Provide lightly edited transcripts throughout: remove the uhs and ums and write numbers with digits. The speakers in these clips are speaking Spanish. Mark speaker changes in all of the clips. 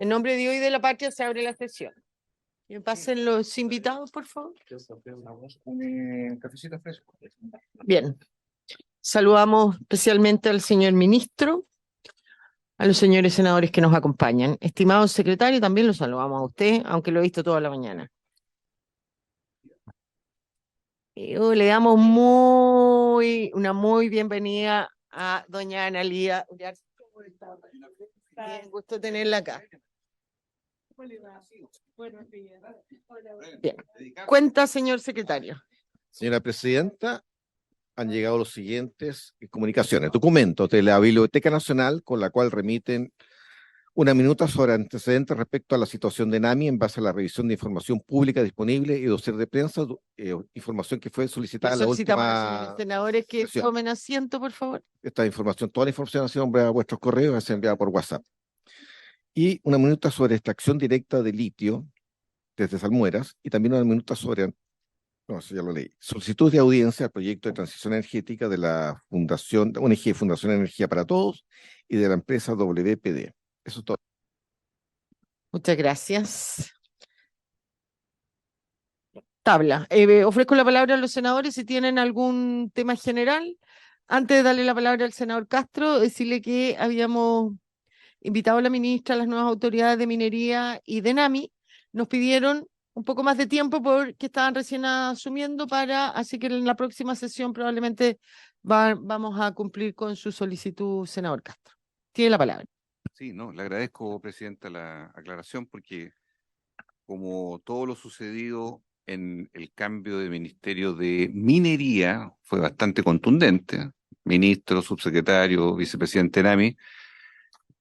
Speaker 1: En nombre de Dios y de la patria se abre la sesión. Que pasen los invitados, por favor.
Speaker 2: Un cafecito fresco.
Speaker 1: Bien. Saludamos especialmente al señor ministro, a los señores senadores que nos acompañan. Estimado secretario, también lo saludamos a usted, aunque lo he visto toda la mañana. Le damos una muy bienvenida a doña Analía. Bien, gusto tenerla acá. Bien. Cuenta, señor secretario.
Speaker 2: Señora presidenta, han llegado los siguientes comunicaciones. Documentos de la Biblioteca Nacional con la cual remiten una minuta sobre antecedentes respecto a la situación de NAMI en base a la revisión de información pública disponible y dossier de prensa, información que fue solicitada en la
Speaker 1: Solicitamos a los
Speaker 2: última
Speaker 1: señores senadores que
Speaker 2: sesión.
Speaker 1: tomen asiento, por favor.
Speaker 2: Esta información, toda la información ha sido enviada a vuestros correos, ha sido enviada por WhatsApp. Y una minuta sobre extracción directa de litio desde Salmueras y también una minuta sobre, no, eso ya lo leí, solicitud de audiencia al proyecto de transición energética de la Fundación, ONG Fundación Energía para Todos y de la empresa WPD. Eso es todo.
Speaker 1: Muchas gracias. Tabla. Ofrezco la palabra a los senadores si tienen algún tema general. Antes de darle la palabra al senador Castro, decirle que habíamos invitado a la ministra, a las nuevas autoridades de minería y de NAMI. Nos pidieron un poco más de tiempo porque estaban recién asumiendo así que en la próxima sesión probablemente vamos a cumplir con su solicitud, senador Castro. Tiene la palabra.
Speaker 3: Sí, no, le agradezco, Presidenta, la aclaración porque como todo lo sucedido en el cambio de Ministerio de Minería fue bastante contundente, ministro, subsecretario, vicepresidente NAMI,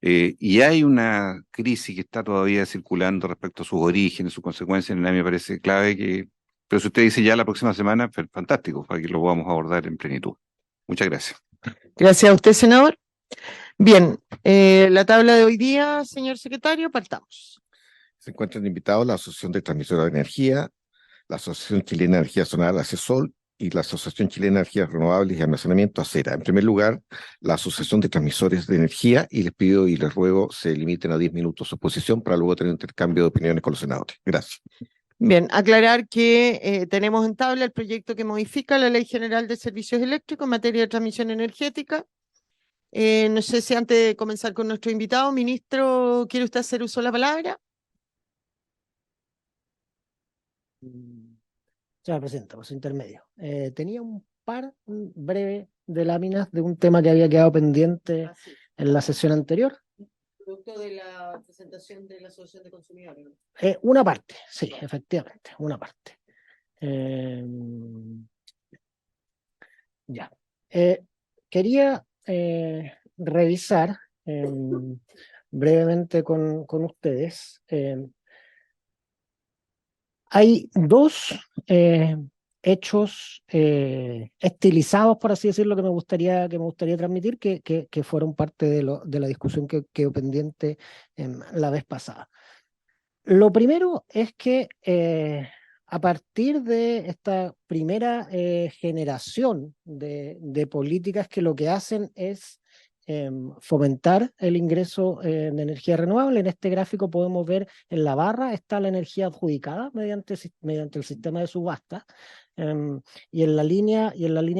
Speaker 3: y hay una crisis que está todavía circulando respecto a sus orígenes, sus consecuencias, en NAMI me parece clave pero si usted dice ya la próxima semana, fantástico, para que lo podamos abordar en plenitud. Muchas gracias.
Speaker 1: Gracias a usted, senador. Bien, la tabla de hoy día, señor secretario, partamos.
Speaker 2: Se encuentran invitados la Asociación de Transmisora de Energía, la Asociación Chilena de Energía Solar, ACESOL, y la Asociación Chilena de Energías Renovables y Almacenamiento, ACERA. En primer lugar, la Asociación de Transmisores de Energía, y les pido y les ruego se limiten a 10 minutos su posición para luego tener un intercambio de opiniones con los senadores. Gracias.
Speaker 1: Bien, aclarar que tenemos en tabla el proyecto que modifica la Ley General de Servicios Eléctricos en materia de transmisión energética. No sé si antes de comenzar con nuestro invitado, ministro, ¿quiere usted hacer uso de la palabra?
Speaker 4: Señora Presidenta, por su intermedio. Tenía un par breve de láminas de un tema que había quedado pendiente en la sesión anterior.
Speaker 1: Producto de la presentación de la Asociación de Consumidores.
Speaker 4: Una parte, sí, efectivamente, una parte. Ya. Quería revisar brevemente con ustedes. Hay dos hechos estilizados, por así decirlo, que me gustaría transmitir, que fueron parte de la discusión que quedó pendiente la vez pasada. Lo primero es que a partir de esta primera generación de políticas que lo que hacen es fomentar el ingreso de energía renovable. En este gráfico podemos ver en la barra está la energía adjudicada mediante el sistema de subasta, y en la línea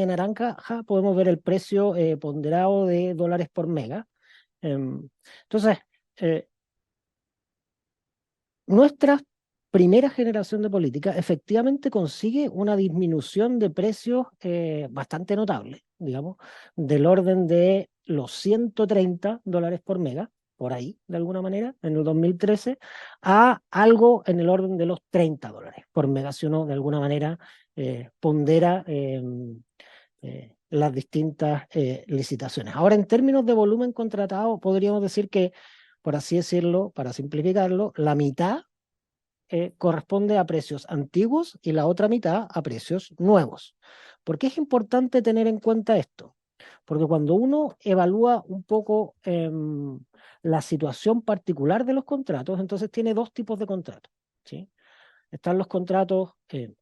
Speaker 4: naranja podemos ver el precio ponderado de dólares por mega. Entonces, nuestra primera generación de política efectivamente consigue una disminución de precios bastante notable, digamos, del orden de los $130 por mega, por ahí, de alguna manera, en el 2013, a algo en el orden de los $30 por mega, si uno de alguna manera pondera las distintas licitaciones. Ahora, en términos de volumen contratado, podríamos decir que, por así decirlo, para simplificarlo, la mitad corresponde a precios antiguos y la otra mitad a precios nuevos. ¿Por qué es importante tener en cuenta esto? Porque cuando uno evalúa un poco la situación particular de los contratos, entonces tiene dos tipos de contratos, ¿sí? Están los contratos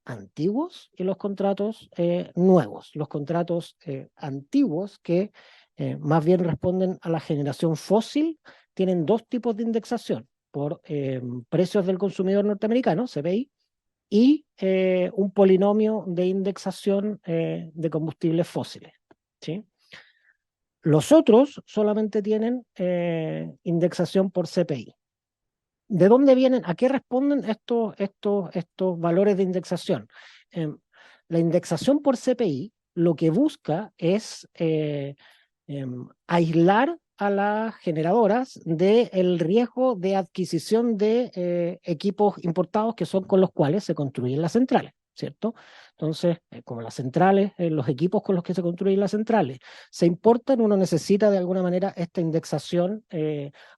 Speaker 4: antiguos y los contratos nuevos. Los contratos antiguos, que más bien responden a la generación fósil, tienen dos tipos de indexación. por precios del consumidor norteamericano, CPI, y un polinomio de indexación de combustibles fósiles, ¿sí? Los otros solamente tienen indexación por CPI. ¿De dónde vienen? ¿A qué responden estos valores de indexación? La indexación por CPI lo que busca es aislar a las generadoras del riesgo de adquisición de equipos importados que son con los cuales se construyen las centrales, ¿cierto? Entonces, como las centrales, los equipos con los que se construyen las centrales se importan, uno necesita de alguna manera esta indexación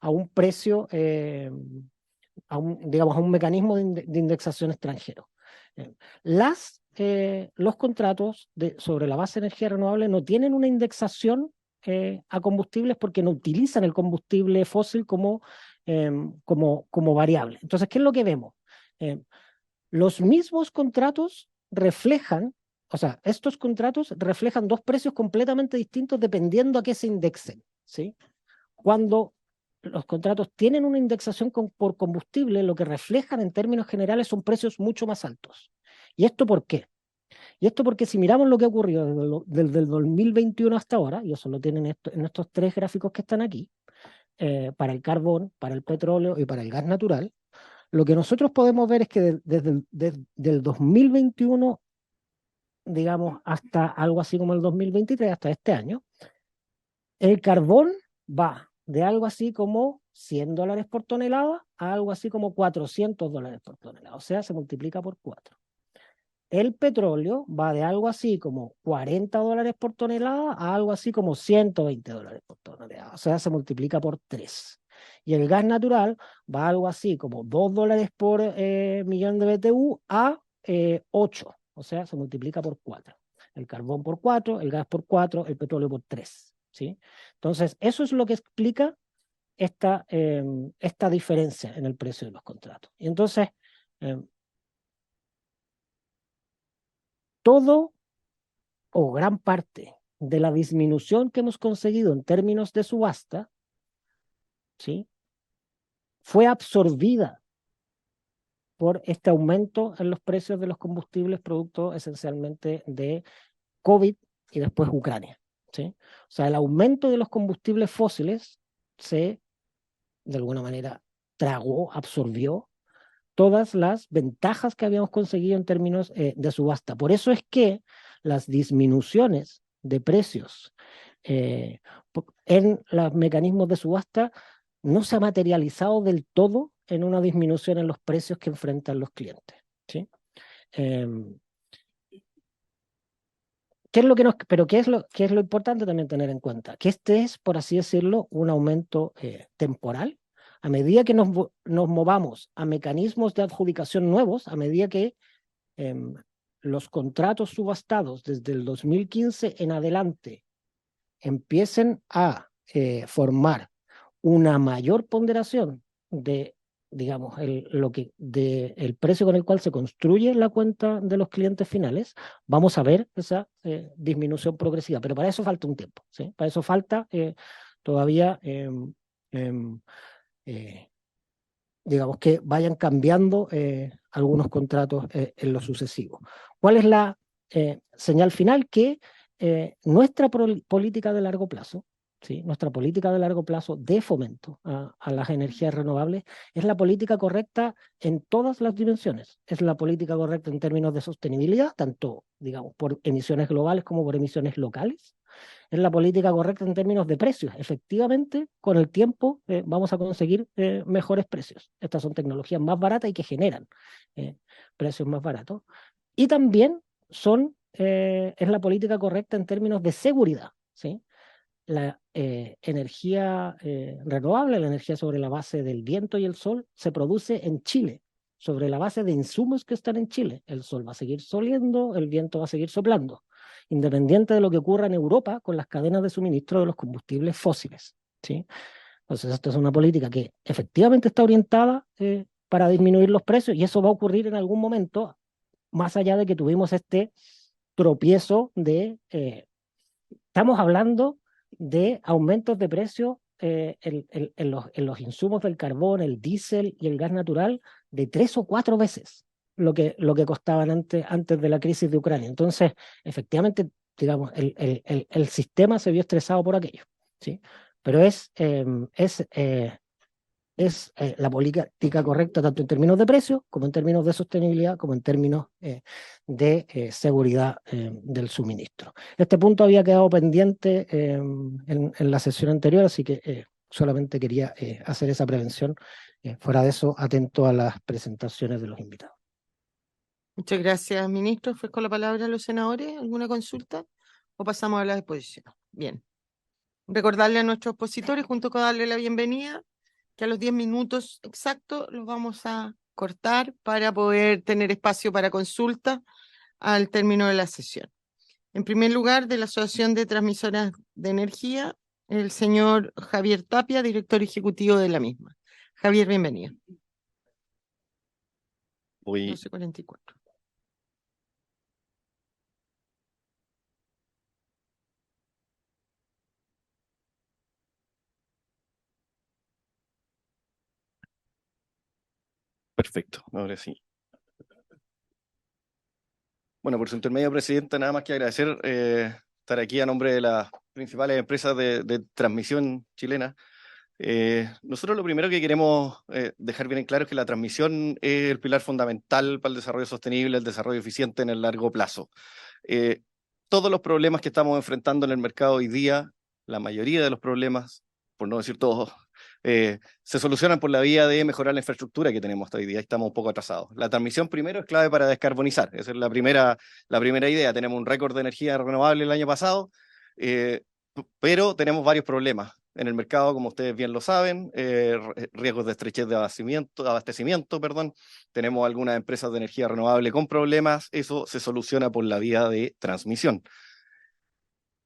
Speaker 4: a un precio, digamos, a un mecanismo de indexación extranjero. Los contratos sobre la base de energía renovable no tienen una indexación a combustibles porque no utilizan el combustible fósil como variable. Entonces, ¿qué es lo que vemos? Los mismos contratos reflejan, o sea, estos contratos reflejan dos precios completamente distintos dependiendo a qué se indexen, ¿sí? Cuando los contratos tienen una indexación por combustible, lo que reflejan en términos generales son precios mucho más altos. ¿Y esto por qué? Y esto porque si miramos lo que ha ocurrido desde el 2021 hasta ahora, y eso lo tienen en estos tres gráficos que están aquí, para el carbón, para el petróleo y para el gas natural, lo que nosotros podemos ver es que desde el 2021, digamos, hasta algo así como el 2023, hasta este año, el carbón va de algo así como $100 por tonelada a algo así como $400 por tonelada, o sea, se multiplica por 4. El petróleo va de algo así como $40 por tonelada a algo así como $120 por tonelada, o sea, se multiplica por 3. Y el gas natural va algo así como $2 por millón de BTU a 8, o sea, se multiplica por 4. El carbón por 4, el gas por 4, el petróleo por 3, ¿sí? Entonces, eso es lo que explica esta diferencia en el precio de los contratos. Y entonces, todo o gran parte de la disminución que hemos conseguido en términos de subasta, ¿sí?, fue absorbida por este aumento en los precios de los combustibles producto esencialmente de COVID y después Ucrania, ¿sí? O sea, el aumento de los combustibles fósiles se, de alguna manera, tragó, absorbió todas las ventajas que habíamos conseguido en términos de subasta. Por eso es que las disminuciones de precios en los mecanismos de subasta no se ha materializado del todo en una disminución en los precios que enfrentan los clientes, ¿sí? Pero ¿qué es lo importante también tener en cuenta? Que este es, por así decirlo, un aumento temporal. A medida que nos movamos a mecanismos de adjudicación nuevos, a medida que los contratos subastados desde el 2015 en adelante empiecen a formar una mayor ponderación de, digamos, el precio con el cual se construye la cuenta de los clientes finales, vamos a ver esa disminución progresiva. Pero para eso falta un tiempo, ¿sí? Para eso falta todavía, digamos, que vayan cambiando algunos contratos en lo sucesivo. ¿Cuál es la señal final? Que nuestra política de largo plazo, ¿sí?, nuestra política de largo plazo de fomento a las energías renovables es la política correcta en todas las dimensiones. Es la política correcta en términos de sostenibilidad, tanto, digamos, por emisiones globales como por emisiones locales. Es la política correcta en términos de precios. Efectivamente, con el tiempo vamos a conseguir mejores precios. Estas son tecnologías más baratas y que generan precios más baratos. Y también es la política correcta en términos de seguridad, ¿sí? La energía renovable, la energía sobre la base del viento y el sol, se produce en Chile, sobre la base de insumos que están en Chile. El sol va a seguir soliendo, el viento va a seguir soplando, independiente de lo que ocurra en Europa con las cadenas de suministro de los combustibles fósiles, ¿sí? Entonces, esta es una política que efectivamente está orientada para disminuir los precios, y eso va a ocurrir en algún momento, más allá de que tuvimos este tropiezo estamos hablando de aumentos de precios en los insumos del carbón, el diésel y el gas natural de 3 o 4 veces lo que costaban antes de la crisis de Ucrania. Entonces, efectivamente, digamos, el sistema se vio estresado por aquello, ¿sí? Pero es la política correcta tanto en términos de precio, como en términos de sostenibilidad, como en términos de seguridad del suministro. Este punto había quedado pendiente en la sesión anterior, así que solamente quería hacer esa prevención. Fuera de eso, atento a las presentaciones de los invitados.
Speaker 1: Muchas gracias, ministro. Ofrezco la palabra a los senadores. ¿Alguna consulta? ¿O pasamos a la exposición? Bien. Recordarle a nuestros expositores, junto con darle la bienvenida, que a los 10 minutos exactos los vamos a cortar para poder tener espacio para consulta al término de la sesión. En primer lugar, de la Asociación de Transmisoras de Energía, el señor Javier Tapia, director ejecutivo de la misma. Javier, bienvenido. 12:44.
Speaker 5: Perfecto, ahora sí. Bueno, por su intermedio, presidente, nada más que agradecer estar aquí a nombre de las principales empresas de transmisión chilena. Nosotros lo primero que queremos dejar bien en claro es que la transmisión es el pilar fundamental para el desarrollo sostenible, el desarrollo eficiente en el largo plazo. Todos los problemas que estamos enfrentando en el mercado hoy día, la mayoría de los problemas, por no decir todos, se solucionan por la vía de mejorar la infraestructura que tenemos hasta hoy día. Estamos un poco atrasados. La transmisión primero es clave para descarbonizar. Esa es la primera idea. Tenemos un récord de energía renovable el año pasado, pero tenemos varios problemas en el mercado, como ustedes bien lo saben, riesgos de estrechez de abastecimiento, perdón. Tenemos algunas empresas de energía renovable con problemas. Eso se soluciona por la vía de transmisión.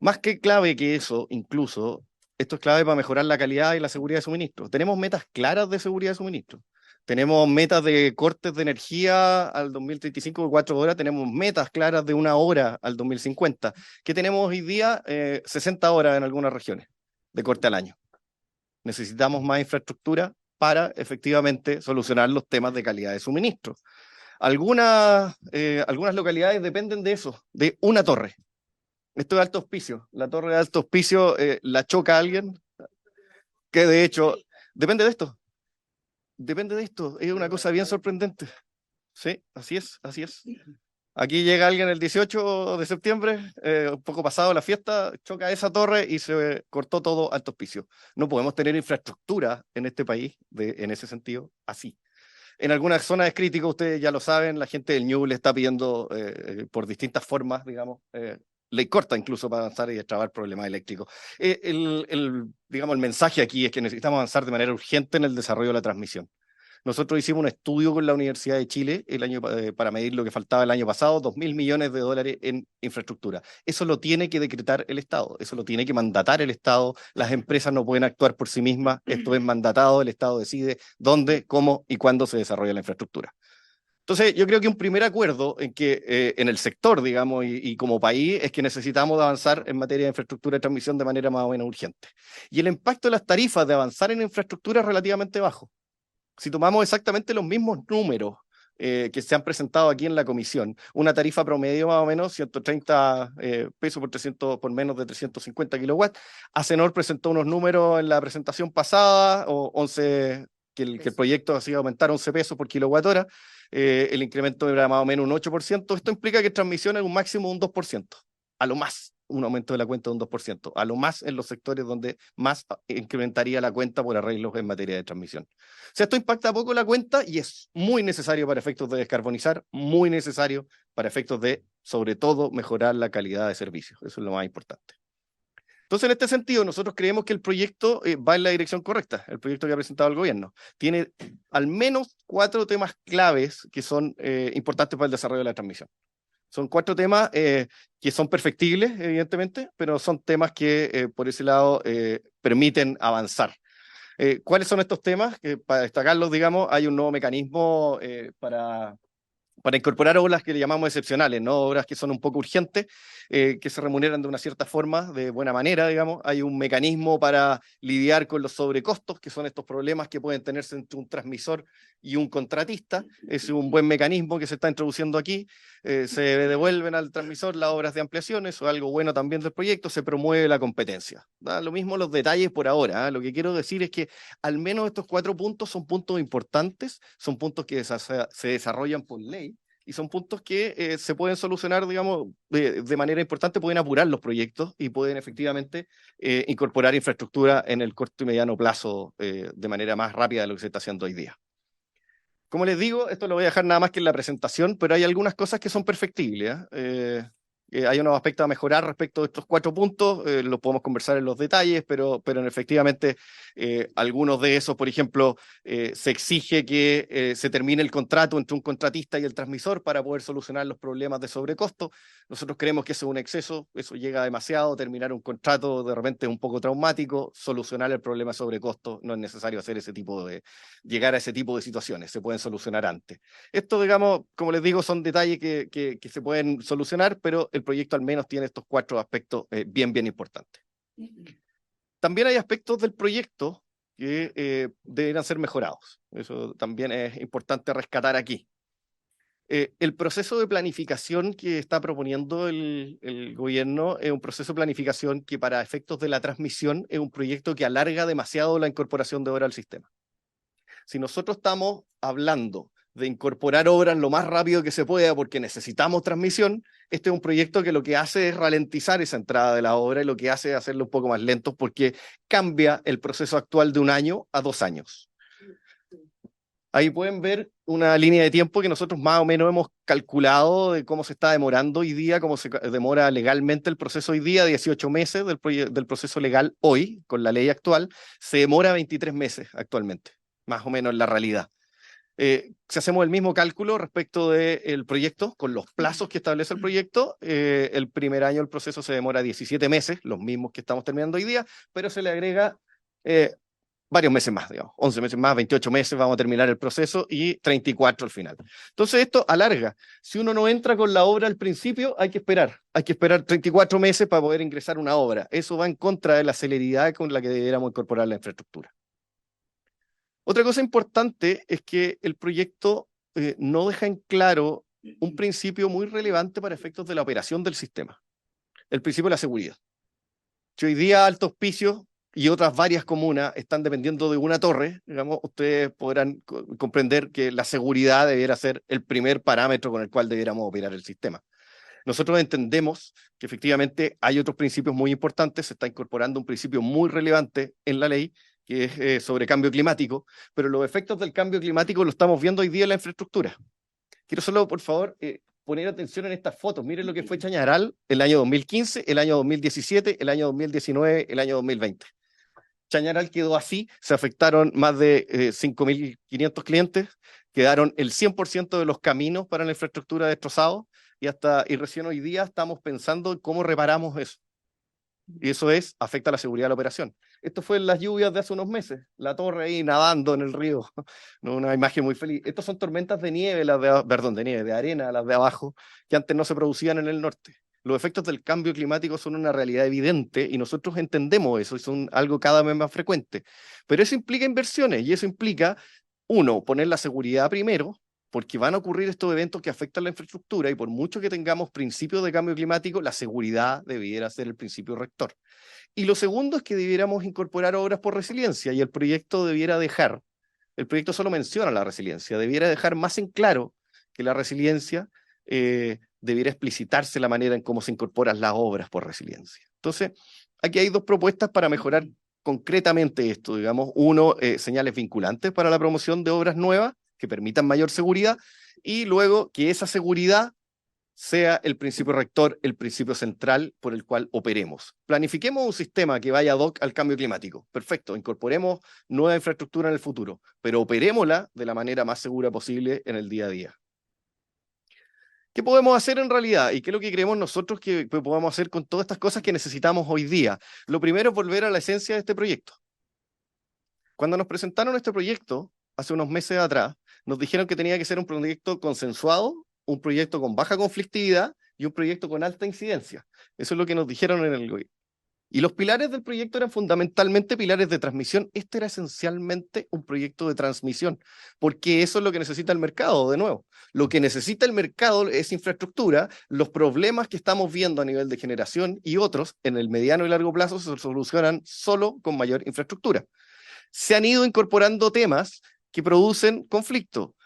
Speaker 5: Más que clave que eso, incluso, esto es clave para mejorar la calidad y la seguridad de suministro. Tenemos metas claras de seguridad de suministro. Tenemos metas de cortes de energía al 2035 de 4 horas. Tenemos metas claras de 1 hora al 2050. Que tenemos hoy día 60 horas en algunas regiones de corte al año. Necesitamos más infraestructura para efectivamente solucionar los temas de calidad de suministro. Algunas localidades dependen de eso, de una torre. Esto es Alto Hospicio. La torre de Alto Hospicio la choca alguien, que de hecho depende de esto. Depende de esto. Es una cosa bien sorprendente. Sí, así es, así es. Aquí llega alguien el 18 de septiembre, un poco pasado la fiesta, choca esa torre y se cortó todo Alto Hospicio. No podemos tener infraestructura en este país, en ese sentido, así. En algunas zonas es crítico, ustedes ya lo saben, la gente del Ñuble está pidiendo por distintas formas, digamos, ley corta incluso para avanzar y destrabar problemas eléctricos. Digamos, el mensaje aquí es que necesitamos avanzar de manera urgente en el desarrollo de la transmisión. Nosotros hicimos un estudio con la Universidad de Chile para medir lo que faltaba el año pasado, $2.000 millones en infraestructura. Eso lo tiene que decretar el Estado, eso lo tiene que mandatar el Estado. Las empresas no pueden actuar por sí mismas, esto es mandatado, el Estado decide dónde, cómo y cuándo se desarrolla la infraestructura. Entonces, yo creo que un primer acuerdo en que en el sector, digamos, y como país, es que necesitamos avanzar en materia de infraestructura de transmisión de manera más o menos urgente. Y el impacto de las tarifas de avanzar en infraestructura es relativamente bajo. Si tomamos exactamente los mismos números que se han presentado aquí en la comisión, una tarifa promedio más o menos 130 pesos por menos de 350 kilowatts. ACENOR presentó unos números en la presentación pasada, o 11, que el proyecto hacía aumentar 11 pesos por kilowatt hora. El incremento era más o menos un 8%. Esto implica que transmisión es un máximo de un 2%, a lo más. Un aumento de la cuenta de un 2%, a lo más en los sectores donde más incrementaría la cuenta por arreglos en materia de transmisión. O sea, esto impacta poco la cuenta y es muy necesario para efectos de descarbonizar, muy necesario para efectos de, sobre todo, mejorar la calidad de servicios. Eso es lo más importante. Entonces, en este sentido, nosotros creemos que el proyecto va en la dirección correcta, el proyecto que ha presentado el gobierno. Tiene al menos 4 temas claves que son importantes para el desarrollo de la transmisión. Son 4 temas que son perfectibles, evidentemente, pero son temas que por ese lado permiten avanzar. ¿Cuáles son estos temas? Para destacarlos, digamos, hay un nuevo mecanismo para para incorporar obras que le llamamos excepcionales, no obras que son un poco urgentes, que se remuneran de una cierta forma, de buena manera, digamos. Hay un mecanismo para lidiar con los sobrecostos, que son estos problemas que pueden tenerse entre un transmisor y un contratista. Es un buen mecanismo que se está introduciendo aquí. Se devuelven al transmisor las obras de ampliación, eso es algo bueno también del proyecto, se promueve la competencia. Da lo mismo los detalles por ahora, ¿eh? Lo que quiero decir es que al menos estos 4 puntos son puntos importantes, son puntos que se desarrollan por ley, y son puntos que se pueden solucionar, digamos, de manera importante, pueden apurar los proyectos y pueden efectivamente incorporar infraestructura en el corto y mediano plazo de manera más rápida de lo que se está haciendo hoy día. Como les digo, esto lo voy a dejar nada más que en la presentación, pero hay algunas cosas que son perfectibles, ¿eh? Hay unos aspectos a mejorar respecto de estos 4 puntos, lo podemos conversar en los detalles, pero efectivamente algunos de esos, por ejemplo, se exige que se termine el contrato entre un contratista y el transmisor para poder solucionar los problemas de sobrecosto. Nosotros creemos que eso es un exceso, eso llega demasiado, terminar un contrato de repente es un poco traumático, solucionar el problema de sobrecosto, no es necesario hacer llegar a ese tipo de situaciones, se pueden solucionar antes. Esto, digamos, como les digo, son detalles que se pueden solucionar, pero el proyecto al menos tiene estos 4 aspectos bien importantes. También hay aspectos del proyecto que deberían ser mejorados. Eso también es importante rescatar aquí. El proceso de planificación que está proponiendo el gobierno es un proceso de planificación que para efectos de la transmisión es un proyecto que alarga demasiado la incorporación de obra al sistema. Si nosotros estamos hablando de incorporar obras lo más rápido que se pueda porque necesitamos transmisión, este es un proyecto que lo que hace es ralentizar esa entrada de la obra y lo que hace es hacerlo un poco más lento porque cambia el proceso actual de 1 año a 2 años. Ahí pueden ver una línea de tiempo que nosotros más o menos hemos calculado de cómo se está demorando hoy día, cómo se demora legalmente el proceso hoy día, 18 meses del proceso legal hoy, con la ley actual, se demora 23 meses actualmente, más o menos en la realidad. Si hacemos el mismo cálculo respecto del proyecto, con los plazos que establece el proyecto, el primer año el proceso se demora 17 meses, los mismos que estamos terminando hoy día, pero se le agrega varios meses más, digamos, 11 meses más, 28 meses vamos a terminar el proceso y 34 al final. Entonces esto alarga. Si uno no entra con la obra al principio, hay que esperar 34 meses para poder ingresar una obra. Eso va en contra de la celeridad con la que debiéramos incorporar la infraestructura. Otra cosa importante es que el proyecto no deja en claro un principio muy relevante para efectos de la operación del sistema, el principio de la seguridad. Si hoy día Alto Hospicio y otras varias comunas están dependiendo de una torre, digamos, ustedes podrán comprender que la seguridad debiera ser el primer parámetro con el cual debiéramos operar el sistema. Nosotros entendemos que efectivamente hay otros principios muy importantes, se está incorporando un principio muy relevante en la ley, que es sobre cambio climático, pero los efectos del cambio climático lo estamos viendo hoy día en la infraestructura. Quiero solo, por favor, poner atención en estas fotos. Miren lo que fue Chañaral el año 2015, el año 2017, el año 2019, el año 2020. Chañaral quedó así, se afectaron más de 5.500 clientes, quedaron el 100% de los caminos para la infraestructura destrozados, y recién hoy día estamos pensando en cómo reparamos eso. Y eso afecta a la seguridad de la operación. Esto fue en las lluvias de hace unos meses, la torre ahí nadando en el río, una imagen muy feliz. Estas son tormentas de nieve, de arena, las de abajo, que antes no se producían en el norte. Los efectos del cambio climático son una realidad evidente y nosotros entendemos eso, y son algo cada vez más frecuente. Pero eso implica inversiones y eso implica, uno, poner la seguridad primero, porque van a ocurrir estos eventos que afectan la infraestructura y por mucho que tengamos principios de cambio climático, la seguridad debiera ser el principio rector. Y lo segundo es que debiéramos incorporar obras por resiliencia y el proyecto solo menciona la resiliencia, debiera dejar más en claro que la resiliencia debiera explicitarse la manera en cómo se incorporan las obras por resiliencia. Entonces, aquí hay 2 propuestas para mejorar concretamente esto, digamos. Uno, señales vinculantes para la promoción de obras nuevas, que permitan mayor seguridad, y luego que esa seguridad sea el principio rector, el principio central por el cual operemos. Planifiquemos un sistema que vaya ad hoc al cambio climático. Perfecto, incorporemos nueva infraestructura en el futuro, pero operémosla de la manera más segura posible en el día a día. ¿Qué podemos hacer en realidad? ¿Y qué es lo que creemos nosotros que podemos hacer con todas estas cosas que necesitamos hoy día? Lo primero es volver a la esencia de este proyecto. Cuando nos presentaron este proyecto, hace unos meses atrás, nos dijeron que tenía que ser un proyecto consensuado un proyecto con baja conflictividad y un proyecto con alta incidencia. Eso es lo que nos dijeron en el gobierno. Y los pilares del proyecto eran fundamentalmente pilares de transmisión. Este era esencialmente un proyecto de transmisión, porque eso es lo que necesita el mercado, de nuevo. Lo que necesita el mercado es infraestructura. Los problemas que estamos viendo a nivel de generación y otros en el mediano y largo plazo se solucionan solo con mayor infraestructura. Se han ido incorporando temas que producen conflicto,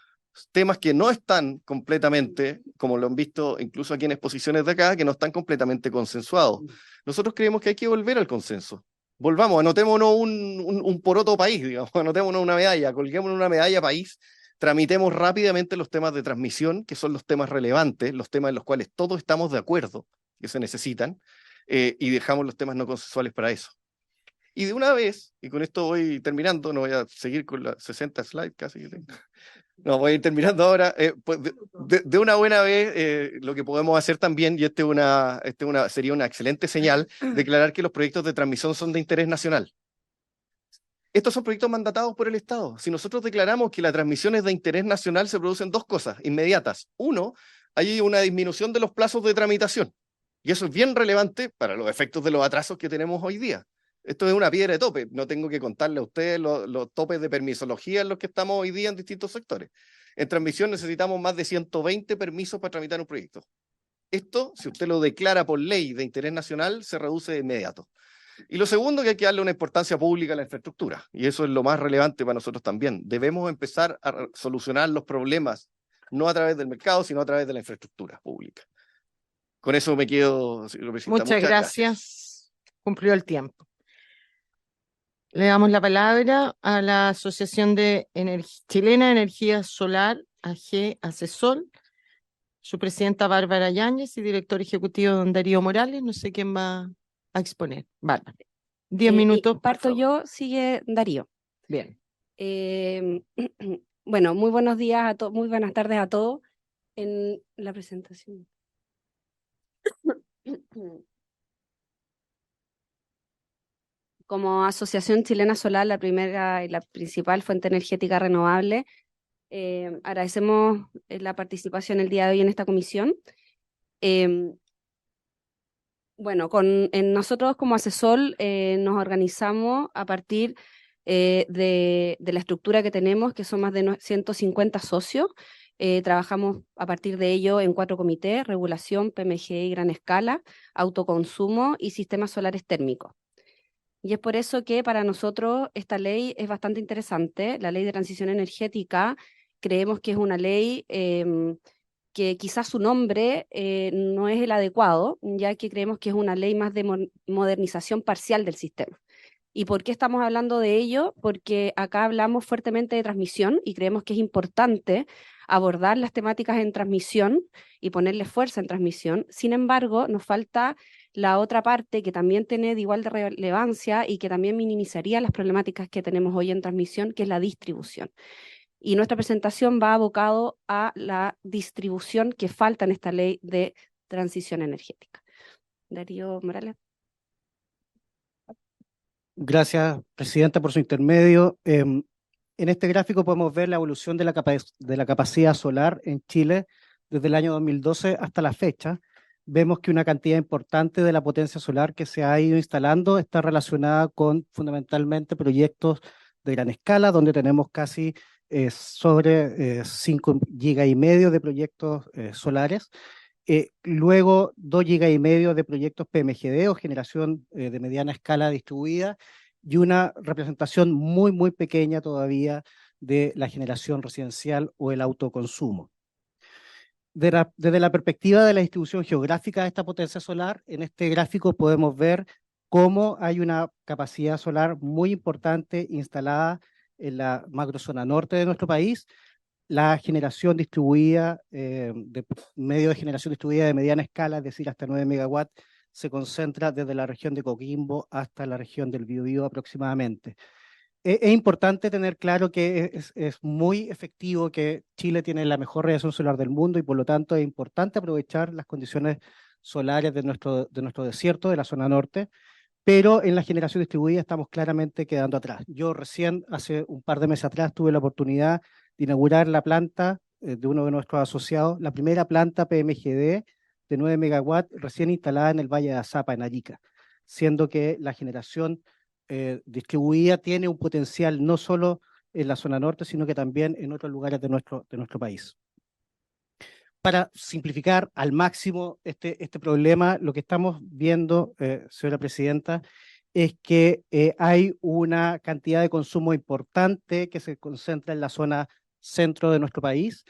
Speaker 5: temas que no están completamente, como lo han visto incluso aquí en exposiciones de acá, que no están completamente consensuados. Nosotros creemos que hay que volver al consenso. Volvamos, anotémonos un poroto país, digamos, anotémonos una medalla, colguémonos una medalla país, tramitemos rápidamente los temas de transmisión, que son los temas relevantes, los temas en los cuales todos estamos de acuerdo que se necesitan, y dejamos los temas no consensuales para eso. Y de una vez, y con esto voy terminando, no voy a seguir con las 60 slides casi que tengo. No, voy a ir terminando ahora. Pues de una buena vez, lo que podemos hacer también, y sería una excelente señal, declarar que los proyectos de transmisión son de interés nacional. Estos son proyectos mandatados por el Estado. Si nosotros declaramos que la transmisión es de interés nacional, se producen dos cosas inmediatas. Uno, hay una disminución de los plazos de tramitación. Y eso es bien relevante para los efectos de los atrasos que tenemos hoy día. Esto es una piedra de tope. No tengo que contarle a ustedes los topes de permisología en los que estamos hoy día en distintos sectores. En transmisión necesitamos más de 120 permisos para tramitar un proyecto. Esto, si usted lo declara por ley de interés nacional, se reduce de inmediato. Y lo segundo, que hay que darle una importancia pública a la infraestructura. Y eso es lo más relevante para nosotros también. Debemos empezar a solucionar los problemas, no a través del mercado, sino a través de la infraestructura pública. Con eso me quedo, señor presidente.
Speaker 1: Muchas gracias. Cumplió el tiempo. Le damos la palabra a la Asociación de Chilena de Energía Solar, AG Asesol, su presidenta Bárbara Yáñez y director ejecutivo don Darío Morales. No sé quién va a exponer. Bárbara. 10 minutos.
Speaker 6: Parto yo, sigue Darío.
Speaker 1: Bien.
Speaker 6: Bueno, muy buenos días a todos, muy buenas tardes a todos. En la presentación. Como Asociación Chilena Solar, la primera y la principal fuente energética renovable, agradecemos la participación el día de hoy en esta comisión. Bueno, nosotros como Asesol nos organizamos a partir de la estructura que tenemos, que son más de 150 socios. Trabajamos a partir de ello en 4 comités: regulación, PMGI gran escala, autoconsumo y sistemas solares térmicos. Y es por eso que para nosotros esta ley es bastante interesante. La ley de transición energética, creemos que es una ley que quizás su nombre no es el adecuado, ya que creemos que es una ley más de modernización parcial del sistema. ¿Y por qué estamos hablando de ello? Porque acá hablamos fuertemente de transmisión y creemos que es importante abordar las temáticas en transmisión y ponerle fuerza en transmisión. Sin embargo, nos falta la otra parte que también tiene de igual de relevancia y que también minimizaría las problemáticas que tenemos hoy en transmisión, que es la distribución. Y nuestra presentación va abocado a la distribución que falta en esta ley de transición energética. Darío Morales.
Speaker 4: Gracias, Presidenta, por su intermedio. En este gráfico podemos ver la evolución de la capacidad solar en Chile desde el año 2012 hasta la fecha. Vemos que una cantidad importante de la potencia solar que se ha ido instalando está relacionada con fundamentalmente proyectos de gran escala, donde tenemos casi sobre 5,5 gigas de proyectos solares. Luego 2,5 gigas de proyectos PMGD o generación de mediana escala distribuida, y una representación muy, muy pequeña todavía de la generación residencial o el autoconsumo. Desde la perspectiva de la distribución geográfica de esta potencia solar, en este gráfico podemos ver cómo hay una capacidad solar muy importante instalada en la macrozona norte de nuestro país. La generación distribuida, medio de generación distribuida de mediana escala, es decir, hasta 9 megawatts, se concentra desde la región de Coquimbo hasta la región del Biobío aproximadamente. Es importante tener claro que es muy efectivo, que Chile tiene la mejor radiación solar del mundo y por lo tanto es importante aprovechar las condiciones solares de nuestro desierto, de la zona norte, pero en la generación distribuida estamos claramente quedando atrás. Yo recién, hace un par de meses atrás, tuve la oportunidad de inaugurar la planta de uno de nuestros asociados, la primera planta PMGD de 9 megawatts recién instalada en el Valle de Azapa, en Arica, siendo que la generación distribuida tiene un potencial no solo en la zona norte, sino que también en otros lugares de nuestro país. Para simplificar al máximo este problema, lo que estamos viendo, señora presidenta, es que hay una cantidad de consumo importante que se concentra en la zona centro de nuestro país.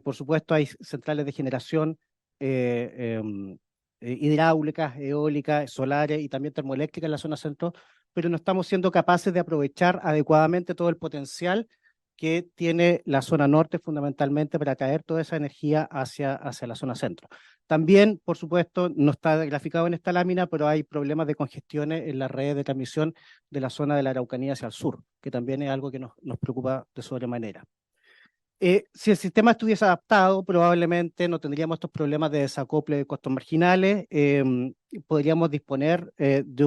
Speaker 4: Por supuesto, hay centrales de generación hidráulicas, eólicas, solares y también termoeléctricas en la zona centro, pero no estamos siendo capaces de aprovechar adecuadamente todo el potencial que tiene la zona norte fundamentalmente para traer toda esa energía hacia la zona centro. También, por supuesto, no está graficado en esta lámina, pero hay problemas de congestiones en las redes de transmisión de la zona de la Araucanía hacia el sur, que también es algo que nos preocupa de sobremanera. Si el sistema estuviese adaptado, probablemente no tendríamos estos problemas de desacople de costos marginales, podríamos disponer de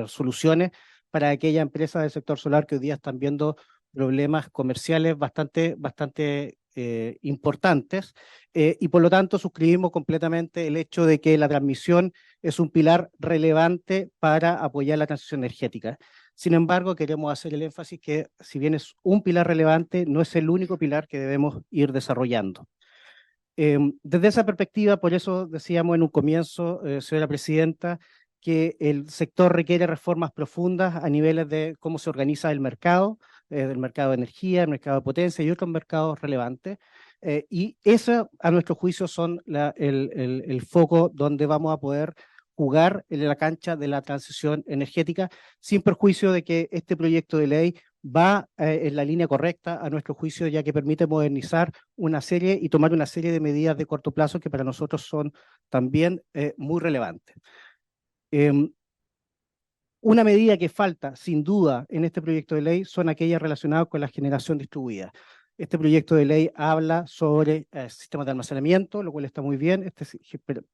Speaker 4: soluciones para aquellas empresas del sector solar que hoy día están viendo problemas comerciales bastante importantes, y por lo tanto suscribimos completamente el hecho de que la transmisión es un pilar relevante para apoyar la transición energética. Sin embargo, queremos hacer el énfasis que si bien es un pilar relevante, no es el único pilar que debemos ir desarrollando. Desde esa perspectiva, por eso decíamos en un comienzo, señora presidenta, que el sector requiere reformas profundas a niveles de cómo se organiza el mercado, del mercado de energía, el mercado de potencia y otros mercados relevantes. Y eso, a nuestro juicio, son el foco donde vamos a poder jugar en la cancha de la transición energética, sin perjuicio de que este proyecto de ley va en la línea correcta, a nuestro juicio, ya que permite modernizar una serie y tomar una serie de medidas de corto plazo que para nosotros son también muy relevantes. Una medida que falta, sin duda, en este proyecto de ley son aquellas relacionadas con la generación distribuida. Este proyecto de ley habla sobre sistemas de almacenamiento, lo cual está muy bien. Este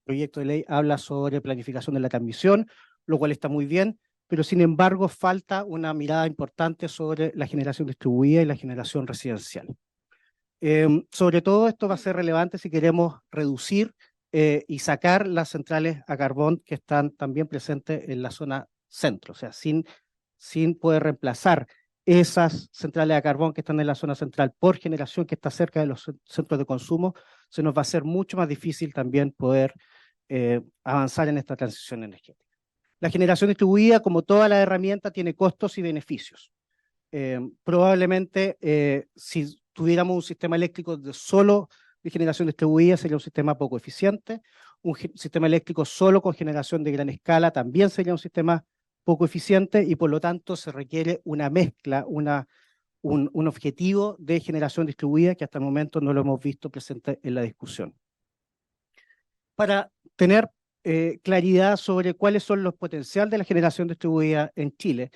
Speaker 4: proyecto de ley habla sobre planificación de la transmisión, lo cual está muy bien, pero sin embargo falta una mirada importante sobre la generación distribuida y la generación residencial. Sobre todo esto va a ser relevante si queremos reducir y sacar las centrales a carbón que están también presentes en la zona centro, o sea, sin poder reemplazar esas centrales a carbón que están en la zona central por generación que está cerca de los centros de consumo, se nos va a hacer mucho más difícil también poder avanzar en esta transición energética. La generación distribuida, como toda la herramienta, tiene costos y beneficios. Probablemente, si tuviéramos un sistema eléctrico solo de generación distribuida, sería un sistema poco eficiente. Un sistema eléctrico solo con generación de gran escala también sería un sistema poco eficiente y por lo tanto se requiere una mezcla, un objetivo de generación distribuida que hasta el momento no lo hemos visto presente en la discusión. Para tener claridad sobre cuáles son los potenciales de la generación distribuida en Chile,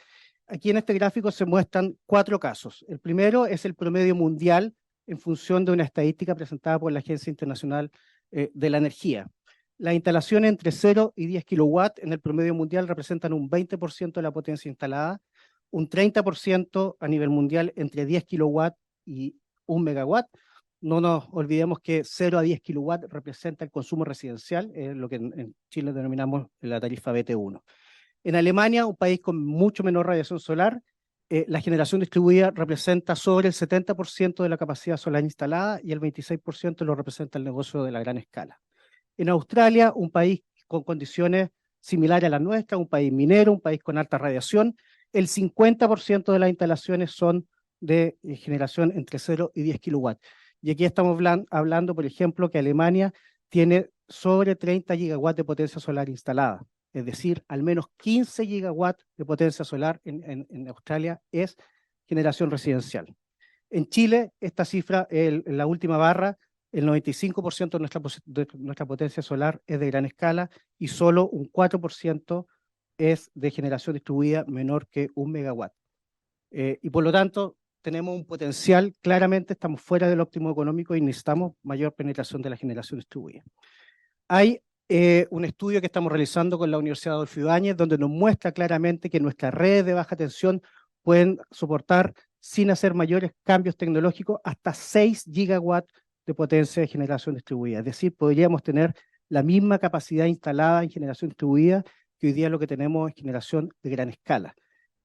Speaker 4: aquí en este gráfico se muestran 4 casos. El primero es el promedio mundial en función de una estadística presentada por la Agencia Internacional de la Energía. Las instalaciones entre 0 y 10 kilowatts en el promedio mundial representan un 20% de la potencia instalada, un 30% a nivel mundial entre 10 kilowatts y 1 megawatt. No nos olvidemos que 0 a 10 kilowatts representa el consumo residencial, lo que en Chile denominamos la tarifa BT1. En Alemania, un país con mucho menor radiación solar, la generación distribuida representa sobre el 70% de la capacidad solar instalada y el 26% lo representa el negocio de la gran escala. En Australia, un país con condiciones similares a las nuestras, un país minero, un país con alta radiación, el 50% de las instalaciones son de generación entre 0 y 10 kilowatts. Y aquí estamos hablando, por ejemplo, que Alemania tiene sobre 30 gigawatts de potencia solar instalada. Es decir, al menos 15 gigawatts de potencia solar en Australia es generación residencial. En Chile, esta cifra, en la última barra, el 95% de nuestra potencia solar es de gran escala y solo un 4% es de generación distribuida menor que 1 megawatt. Y por lo tanto, tenemos un potencial, claramente estamos fuera del óptimo económico y necesitamos mayor penetración de la generación distribuida. Hay un estudio que estamos realizando con la Universidad Adolfo Ibáñez, donde nos muestra claramente que nuestras redes de baja tensión pueden soportar sin hacer mayores cambios tecnológicos, hasta 6 gigawatts de potencia de generación distribuida. Es decir, podríamos tener la misma capacidad instalada en generación distribuida que hoy día lo que tenemos es generación de gran escala.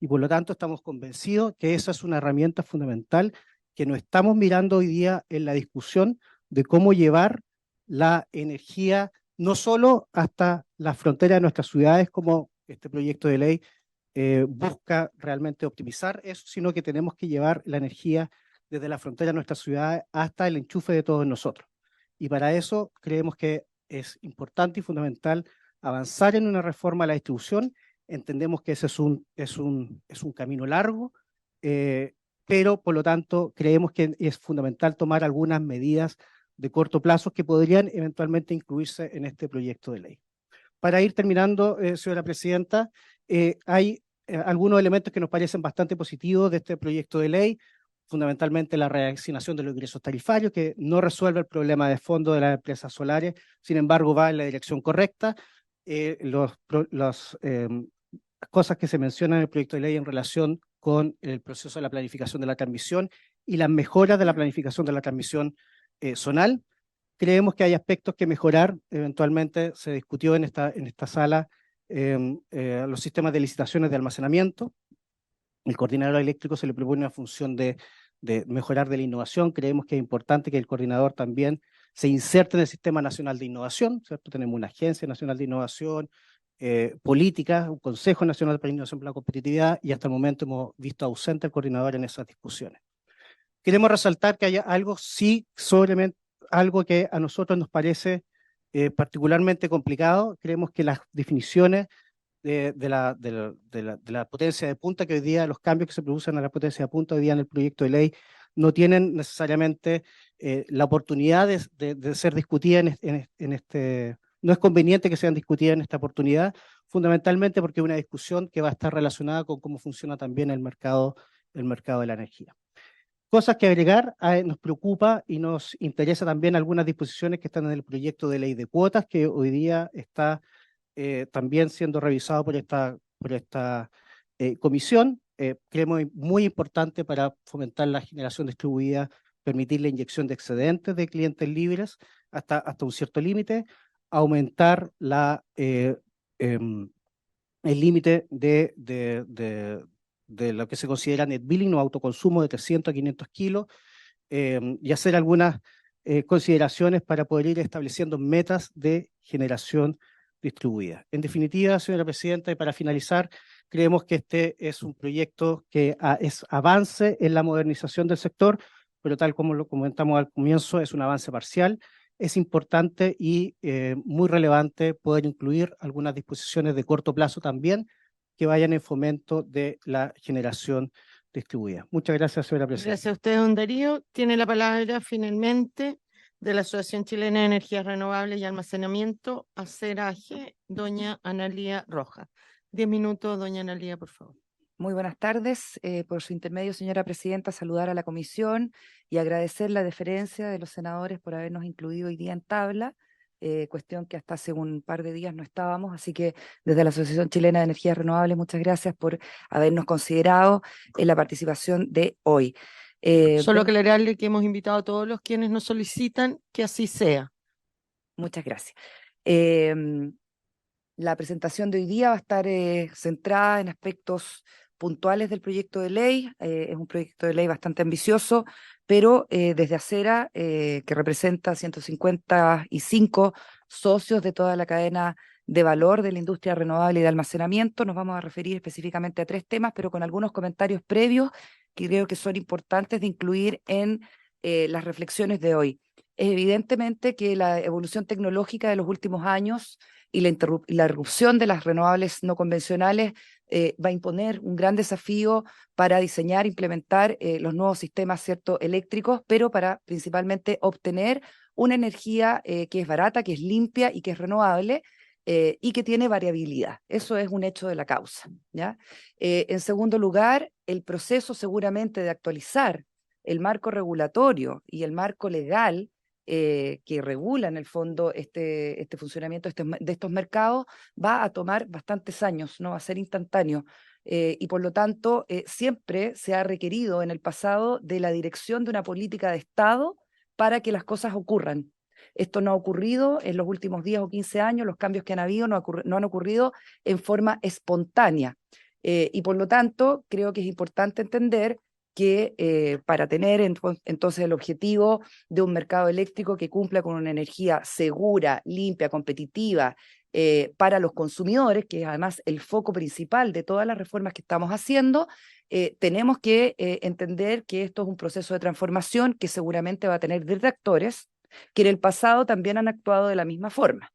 Speaker 4: Y por lo tanto estamos convencidos que esa es una herramienta fundamental que nos estamos mirando hoy día en la discusión de cómo llevar la energía no solo hasta las fronteras de nuestras ciudades, como este proyecto de ley busca realmente optimizar eso, sino que tenemos que llevar la energía desde la frontera de nuestras ciudades hasta el enchufe de todos nosotros. Y para eso creemos que es importante y fundamental avanzar en una reforma a la distribución. Entendemos que ese es un camino largo, pero por lo tanto creemos que es fundamental tomar algunas medidas de corto plazo que podrían eventualmente incluirse en este proyecto de ley. Para ir terminando, señora presidenta, hay algunos elementos que nos parecen bastante positivos de este proyecto de ley, fundamentalmente la reasignación de los ingresos tarifarios, que no resuelve el problema de fondo de las empresas solares, sin embargo va en la dirección correcta. Las cosas que se mencionan en el proyecto de ley en relación con el proceso de la planificación de la transmisión y las mejoras de la planificación de la transmisión zonal. Creemos que hay aspectos que mejorar. Eventualmente se discutió en esta sala los sistemas de licitaciones de almacenamiento. El coordinador eléctrico se le propone una función de mejorar de la innovación. Creemos que es importante que el coordinador también se inserte en el Sistema Nacional de Innovación, ¿cierto? Tenemos una Agencia Nacional de Innovación, política, un Consejo Nacional para la Innovación y la Competitividad, y hasta el momento hemos visto ausente el coordinador en esas discusiones. Queremos resaltar que hay algo, sí, algo que a nosotros nos parece particularmente complicado. Creemos que las definiciones de la potencia de punta, que hoy día los cambios que se producen a la potencia de punta hoy día en el proyecto de ley no tienen necesariamente la oportunidad de ser discutidas en este. No es conveniente que sean discutidas en esta oportunidad, fundamentalmente porque es una discusión que va a estar relacionada con cómo funciona también el mercado de la energía. Cosas que agregar, nos preocupa y nos interesa también algunas disposiciones que están en el proyecto de ley de cuotas, que hoy día está también siendo revisado por esta comisión. Creemos muy importante para fomentar la generación distribuida, permitir la inyección de excedentes de clientes libres hasta un cierto límite, aumentar el límite de lo que se considera net billing o autoconsumo de 300 a 500 kilos, y hacer algunas consideraciones para poder ir estableciendo metas de generación distribuida. En definitiva, señora presidenta, y para finalizar, creemos que este es un proyecto que es avance en la modernización del sector, pero tal como lo comentamos al comienzo, es un avance parcial. Es importante y muy relevante poder incluir algunas disposiciones de corto plazo también que vayan en fomento de la generación distribuida. Muchas gracias, señora presidenta.
Speaker 1: Gracias a usted, don Darío. Tiene la palabra finalmente de la Asociación Chilena de Energías Renovables y Almacenamiento, ACERAGE, doña Analía Rojas. 10 minutos, doña Analía, por favor.
Speaker 7: Muy buenas tardes. Por su intermedio, señora presidenta, saludar a la comisión y agradecer la deferencia de los senadores por habernos incluido hoy día en tabla, cuestión que hasta hace un par de días no estábamos, así que desde la Asociación Chilena de Energías Renovables, muchas gracias por habernos considerado en la participación de hoy.
Speaker 1: Solo aclararle que hemos invitado a todos los quienes nos solicitan que así sea.
Speaker 7: Muchas gracias. La presentación de hoy día va a estar centrada en aspectos puntuales del proyecto de ley. Es un proyecto de ley bastante ambicioso, pero desde Acera, que representa 155 socios de toda la cadena de valor de la industria renovable y de almacenamiento, nos vamos a referir específicamente a 3 temas, pero con algunos comentarios previos que creo que son importantes de incluir en las reflexiones de hoy. Es evidentemente que la evolución tecnológica de los últimos años y la irrupción de las renovables no convencionales va a imponer un gran desafío para diseñar e implementar los nuevos sistemas, ¿cierto?, eléctricos, pero para principalmente obtener una energía que es barata, que es limpia y que es renovable, y que tiene variabilidad. Eso es un hecho de la causa, ¿ya? En segundo lugar, el proceso seguramente de actualizar el marco regulatorio y el marco legal que regula en el fondo este funcionamiento de estos mercados va a tomar bastantes años, no va a ser instantáneo. y por lo tanto siempre se ha requerido en el pasado de la dirección de una política de Estado para que las cosas ocurran. Esto no ha ocurrido en los últimos 10 o 15 años, los cambios que han habido no han ocurrido en forma espontánea. Y por lo tanto, creo que es importante entender que para tener entonces el objetivo de un mercado eléctrico que cumpla con una energía segura, limpia, competitiva, para los consumidores, que es además el foco principal de todas las reformas que estamos haciendo, tenemos que entender que esto es un proceso de transformación que seguramente va a tener detractores, que en el pasado también han actuado de la misma forma.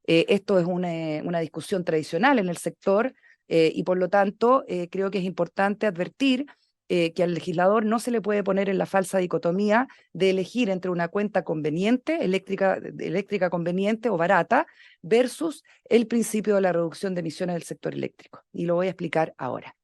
Speaker 7: Esto es una discusión tradicional en el sector y por lo tanto creo que es importante advertir que al legislador no se le puede poner en la falsa dicotomía de elegir entre una cuenta conveniente, eléctrica conveniente o barata, versus el principio de la reducción de emisiones del sector eléctrico. Y lo voy a explicar ahora.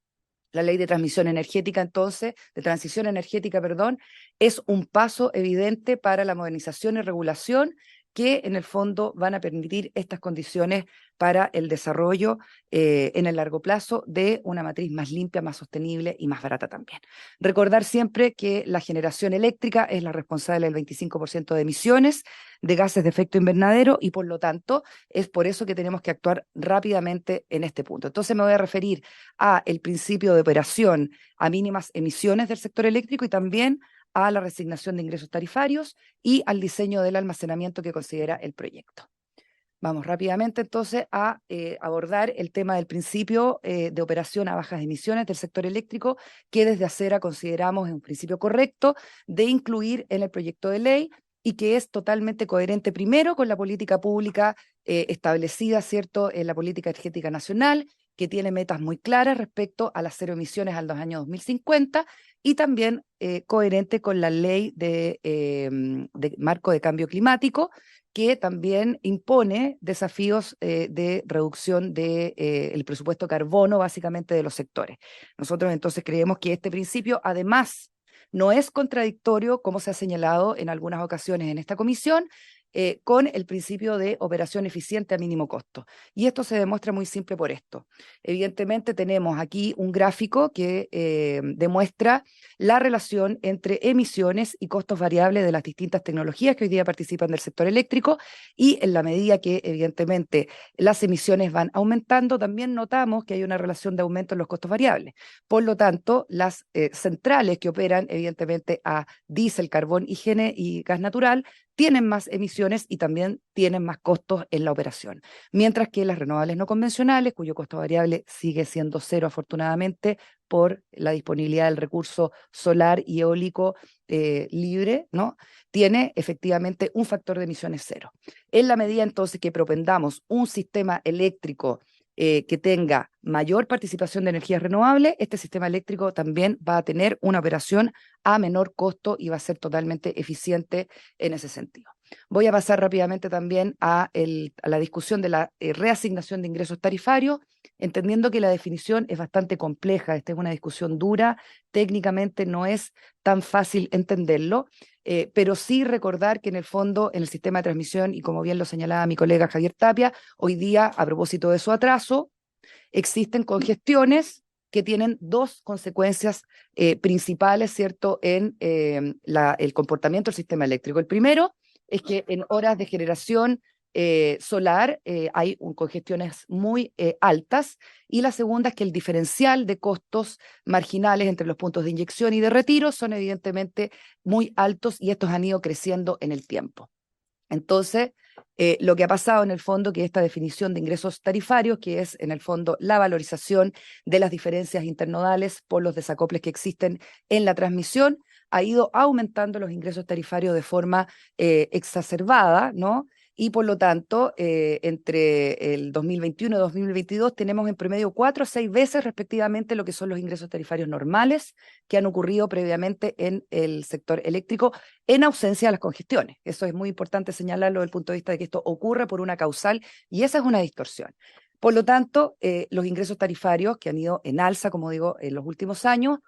Speaker 7: La ley de transmisión energética, entonces, de transición energética, perdón, es un paso evidente para la modernización y regulación que en el fondo van a permitir estas condiciones para el desarrollo en el largo plazo de una matriz más limpia, más sostenible y más barata también. Recordar siempre que la generación eléctrica es la responsable del 25% de emisiones de gases de efecto invernadero y por lo tanto es por eso que tenemos que actuar rápidamente en este punto. Entonces me voy a referir a el principio de operación a mínimas emisiones del sector eléctrico y también a la resignación de ingresos tarifarios y al diseño del almacenamiento que considera el proyecto. Vamos rápidamente entonces a abordar el tema del principio de operación a bajas emisiones del sector eléctrico, que desde Acera consideramos es un principio correcto de incluir en el proyecto de ley y que es totalmente coherente primero con la política pública establecida, ¿cierto?, en la política energética nacional, que tiene metas muy claras respecto a las cero emisiones al año 2050 y también coherente con la ley de marco de cambio climático, que también impone desafíos de reducción del presupuesto carbono básicamente de los sectores. Nosotros entonces creemos que este principio además no es contradictorio, como se ha señalado en algunas ocasiones en esta comisión, con el principio de operación eficiente a mínimo costo. Y esto se demuestra muy simple por esto. Evidentemente tenemos aquí un gráfico que demuestra la relación entre emisiones y costos variables de las distintas tecnologías que hoy día participan del sector eléctrico y en la medida que evidentemente las emisiones van aumentando, también notamos que hay una relación de aumento en los costos variables. Por lo tanto, las centrales que operan evidentemente a diésel, carbón y gas natural tienen más emisiones y también tienen más costos en la operación. Mientras que las renovables no convencionales, cuyo costo variable sigue siendo cero afortunadamente por la disponibilidad del recurso solar y eólico libre, ¿no?, tiene efectivamente un factor de emisiones cero. En la medida entonces que propendamos un sistema eléctrico que tenga mayor participación de energías renovables, este sistema eléctrico también va a tener una operación a menor costo y va a ser totalmente eficiente en ese sentido. Voy a pasar rápidamente también a la discusión de la reasignación de ingresos tarifarios, entendiendo que la definición es bastante compleja. Esta es una discusión dura, técnicamente no es tan fácil entenderlo, pero sí recordar que en el fondo, en el sistema de transmisión, y como bien lo señalaba mi colega Javier Tapia, hoy día, a propósito de su atraso, existen congestiones que tienen dos consecuencias principales, ¿cierto?, en el comportamiento del sistema eléctrico. El primero es que en horas de generación solar hay congestiones muy altas, y la segunda es que el diferencial de costos marginales entre los puntos de inyección y de retiro son evidentemente muy altos y estos han ido creciendo en el tiempo. Entonces, lo que ha pasado en el fondo, que esta definición de ingresos tarifarios, que es en el fondo la valorización de las diferencias internodales por los desacoples que existen en la transmisión, ha ido aumentando los ingresos tarifarios de forma exacerbada, ¿no? Y por lo tanto, entre el 2021 y 2022 tenemos en promedio 4 a 6 veces respectivamente lo que son los ingresos tarifarios normales que han ocurrido previamente en el sector eléctrico en ausencia de las congestiones. Eso es muy importante señalarlo desde el punto de vista de que esto ocurre por una causal y esa es una distorsión. Por lo tanto, los ingresos tarifarios que han ido en alza, como digo, en los últimos años,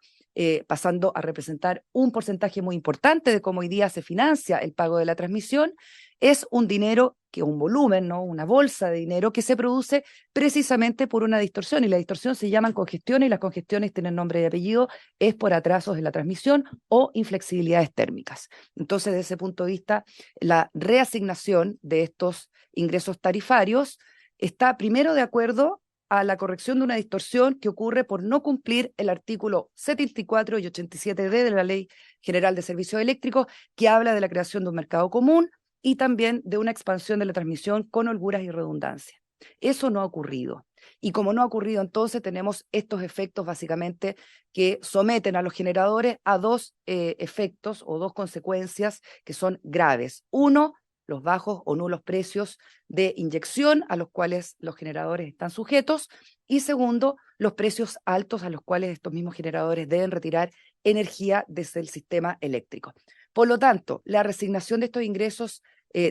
Speaker 7: pasando a representar un porcentaje muy importante de cómo hoy día se financia el pago de la transmisión, es un dinero que es un volumen, ¿no? Una bolsa de dinero que se produce precisamente por una distorsión, y la distorsión se llaman congestiones, y las congestiones tienen nombre y apellido, es por atrasos en la transmisión o inflexibilidades térmicas. Entonces, desde ese punto de vista, la reasignación de estos ingresos tarifarios está primero de acuerdo a la corrección de una distorsión que ocurre por no cumplir el artículo 74 y 87D de la Ley General de Servicios Eléctricos, que habla de la creación de un mercado común y también de una expansión de la transmisión con holguras y redundancia. Eso no ha ocurrido. Y como no ha ocurrido, entonces tenemos estos efectos básicamente que someten a los generadores a dos efectos o dos consecuencias que son graves. Uno, los bajos o nulos precios de inyección a los cuales los generadores están sujetos, y segundo, los precios altos a los cuales estos mismos generadores deben retirar energía desde el sistema eléctrico. Por lo tanto, la resignación de estos ingresos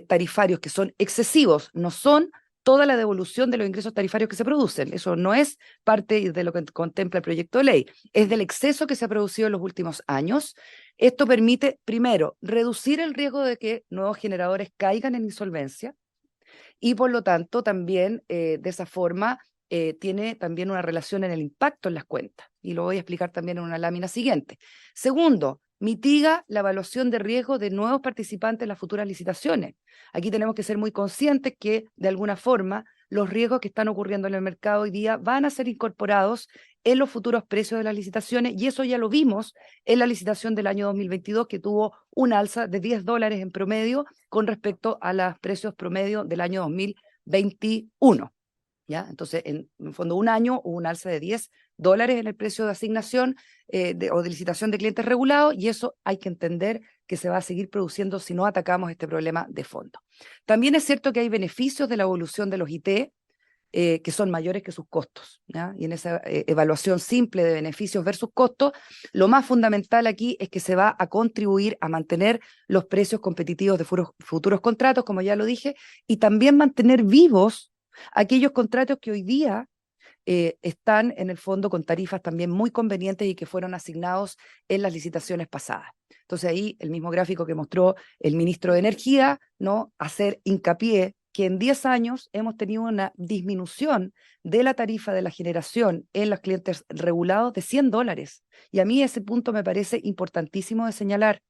Speaker 7: tarifarios que son excesivos no son toda la devolución de los ingresos tarifarios que se producen. Eso no es parte de lo que contempla el proyecto de ley, es del exceso que se ha producido en los últimos años. Esto permite, primero, reducir el riesgo de que nuevos generadores caigan en insolvencia, y por lo tanto también de esa forma tiene también una relación en el impacto en las cuentas, y lo voy a explicar también en una lámina siguiente. Segundo, mitiga la evaluación de riesgo de nuevos participantes en las futuras licitaciones. Aquí tenemos que ser muy conscientes que, de alguna forma, los riesgos que están ocurriendo en el mercado hoy día van a ser incorporados en los futuros precios de las licitaciones, y eso ya lo vimos en la licitación del año 2022, que tuvo un alza de $10 en promedio con respecto a los precios promedio del año 2021. ¿Ya? Entonces, en fondo, un año hubo un alza de $10 en el precio de asignación o de licitación de clientes regulados, y eso hay que entender que se va a seguir produciendo si no atacamos este problema de fondo. También es cierto que hay beneficios de la evolución de los IT que son mayores que sus costos, ¿ya? Y en esa evaluación simple de beneficios versus costos, lo más fundamental aquí es que se va a contribuir a mantener los precios competitivos de futuros contratos, como ya lo dije, y también mantener vivos aquellos contratos que hoy día están en el fondo con tarifas también muy convenientes y que fueron asignados en las licitaciones pasadas. Entonces ahí el mismo gráfico que mostró el ministro de Energía, ¿no? Hacer hincapié que en 10 años hemos tenido una disminución de la tarifa de la generación en los clientes regulados de $100. Y a mí ese punto me parece importantísimo de señalar,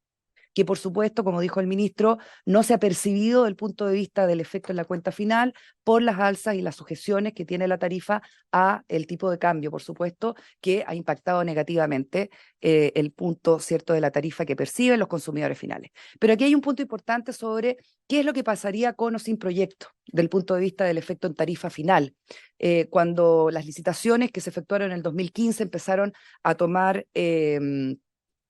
Speaker 7: que por supuesto, como dijo el ministro, no se ha percibido desde el punto de vista del efecto en la cuenta final por las alzas y las sujeciones que tiene la tarifa a el tipo de cambio, por supuesto, que ha impactado negativamente el punto cierto de la tarifa que perciben los consumidores finales. Pero aquí hay un punto importante sobre qué es lo que pasaría con o sin proyecto, del punto de vista del efecto en tarifa final. Cuando las licitaciones que se efectuaron en el 2015 empezaron a tomar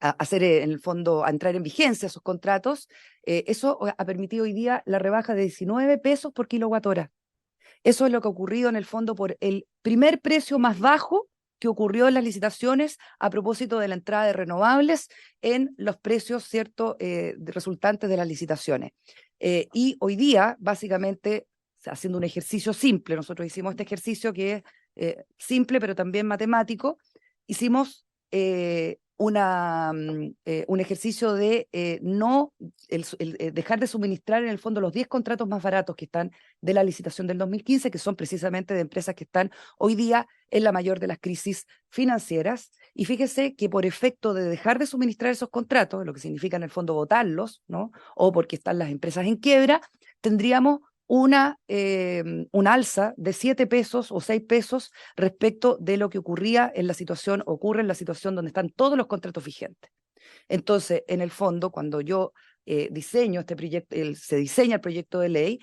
Speaker 7: a hacer en el fondo, a entrar en vigencia esos contratos, eso ha permitido hoy día la rebaja de 19 pesos por kilowatt hora. Eso es lo que ha ocurrido en el fondo por el primer precio más bajo que ocurrió en las licitaciones a propósito de la entrada de renovables en los precios, ¿cierto?, resultantes de las licitaciones. Y hoy día, básicamente, haciendo un ejercicio simple, nosotros hicimos este ejercicio que es simple pero también matemático, hicimos un ejercicio de dejar de suministrar en el fondo los 10 contratos más baratos que están de la licitación del 2015, que son precisamente de empresas que están hoy día en la mayor de las crisis financieras. Y fíjese que por efecto de dejar de suministrar esos contratos, lo que significa en el fondo botarlos, ¿no?, o porque están las empresas en quiebra, tendríamos un alza de 7 pesos o 6 pesos respecto de lo que ocurre en la situación donde están todos los contratos vigentes. Entonces, en el fondo, cuando yo diseño este proyecto, se diseña el proyecto de ley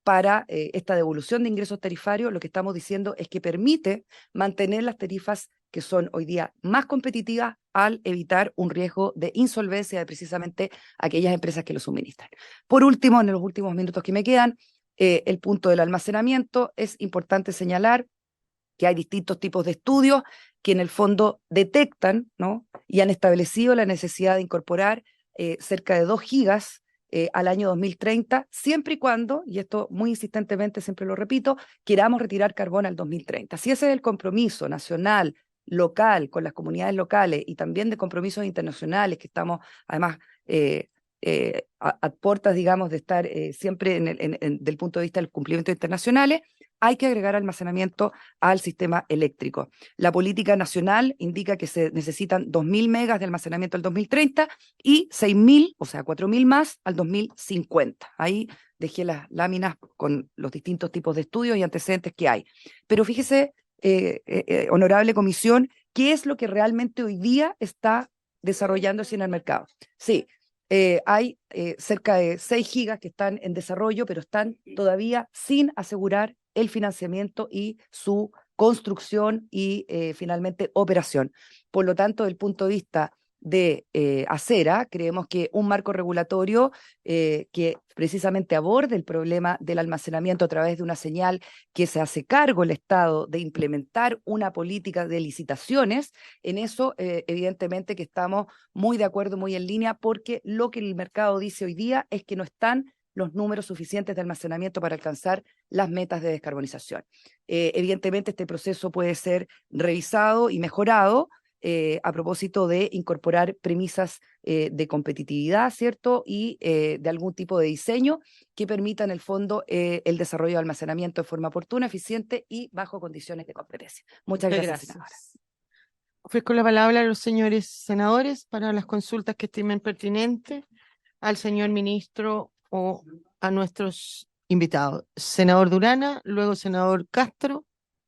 Speaker 7: para esta devolución de ingresos tarifarios, lo que estamos diciendo es que permite mantener las tarifas que son hoy día más competitivas al evitar un riesgo de insolvencia de precisamente aquellas empresas que lo suministran. Por último, en los últimos minutos que me quedan, el punto del almacenamiento. Es importante señalar que hay distintos tipos de estudios que en el fondo detectan, ¿no?, y han establecido la necesidad de incorporar cerca de 2 gigas al año 2030, siempre y cuando, y esto muy insistentemente siempre lo repito, queramos retirar carbón al 2030. Si ese es el compromiso nacional, local, con las comunidades locales y también de compromisos internacionales que estamos además a puertas, digamos, de estar siempre del punto de vista del cumplimiento internacionales, hay que agregar almacenamiento al sistema eléctrico. La política nacional indica que se necesitan 2.000 megas de almacenamiento al 2030 y 6.000, o sea, 4.000 más al 2050. Ahí dejé las láminas con los distintos tipos de estudios y antecedentes que hay. Pero fíjese, honorable comisión, ¿qué es lo que realmente hoy día está desarrollándose en el mercado? Sí, hay cerca de 6 gigas que están en desarrollo, pero están todavía sin asegurar el financiamiento y su construcción y finalmente operación. Por lo tanto, desde el punto de vista de Acera, creemos que un marco regulatorio que precisamente aborde el problema del almacenamiento a través de una señal que se hace cargo el Estado de implementar una política de licitaciones, en eso evidentemente que estamos muy de acuerdo, muy en línea, porque lo que el mercado dice hoy día es que no están los números suficientes de almacenamiento para alcanzar las metas de descarbonización. Evidentemente este proceso puede ser revisado y mejorado a propósito de incorporar premisas de competitividad, ¿cierto? Y de algún tipo de diseño que permita en el fondo el desarrollo de almacenamiento de forma oportuna, eficiente y bajo condiciones de competencia. Muchas gracias, senadora.
Speaker 1: Ofrezco la palabra a los señores senadores para las consultas que estimen pertinentes al señor ministro o a nuestros invitados. Senador Durana, luego senador Castro.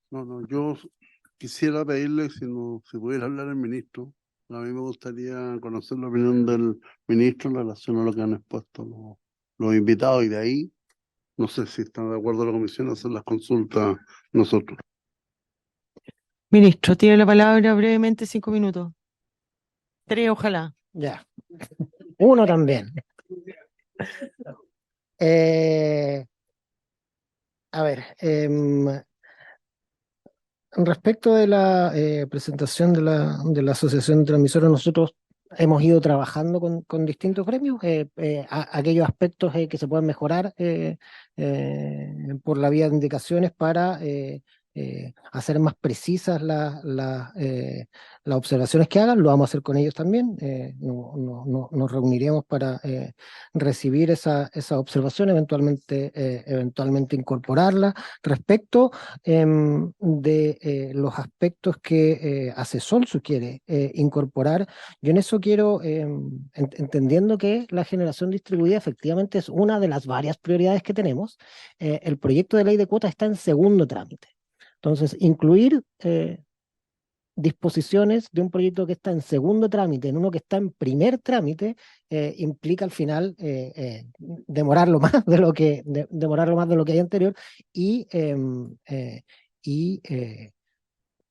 Speaker 8: No, yo quisiera pedirle si pudiera hablar el ministro. A mí me gustaría conocer la opinión del ministro en relación a lo que han expuesto los invitados, y de ahí, no sé si están de acuerdo la comisión a hacer las consultas nosotros.
Speaker 1: Ministro, tiene la palabra brevemente, 5 minutos. 3, ojalá.
Speaker 4: Ya. 1 también. A ver, respecto de la presentación de la Asociación de Transmisores, nosotros hemos ido trabajando con distintos gremios, aquellos aspectos que se pueden mejorar por la vía de indicaciones para hacer más precisas las observaciones que hagan, lo vamos a hacer con ellos también. Nos reuniremos para recibir esa observación, eventualmente incorporarla. Respecto de los aspectos que ACESOL sugiere incorporar, yo en eso quiero, entendiendo que la generación distribuida efectivamente es una de las varias prioridades que tenemos, el proyecto de ley de cuotas está en segundo trámite. Entonces, incluir disposiciones de un proyecto que está en segundo trámite en uno que está en primer trámite implica al final demorarlo más de lo que hay anterior y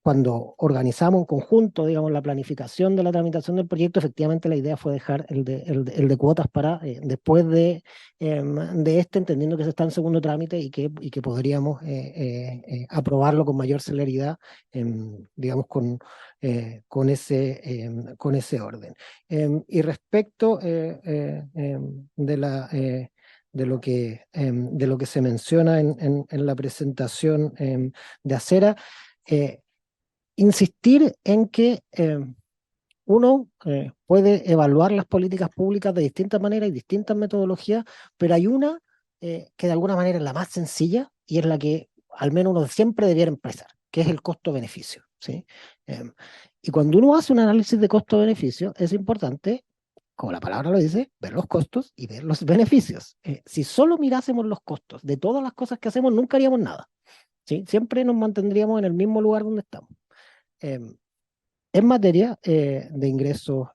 Speaker 4: cuando organizamos en conjunto, digamos, la planificación de la tramitación del proyecto, efectivamente la idea fue dejar el de cuotas para después de entendiendo que se está en segundo trámite y que podríamos aprobarlo con mayor celeridad, digamos, con ese orden. Y respecto de lo que se menciona en la presentación de Acera, insistir en que uno puede evaluar las políticas públicas de distintas maneras y distintas metodologías, pero hay una que de alguna manera es la más sencilla y es la que al menos uno siempre debiera empezar, que es el costo-beneficio, ¿sí? Y cuando uno hace un análisis de costo-beneficio, es importante, como la palabra lo dice, ver los costos y ver los beneficios. Si solo mirásemos los costos de todas las cosas que hacemos, nunca haríamos nada, ¿sí? Siempre nos mantendríamos en el mismo lugar donde estamos. En materia de ingresos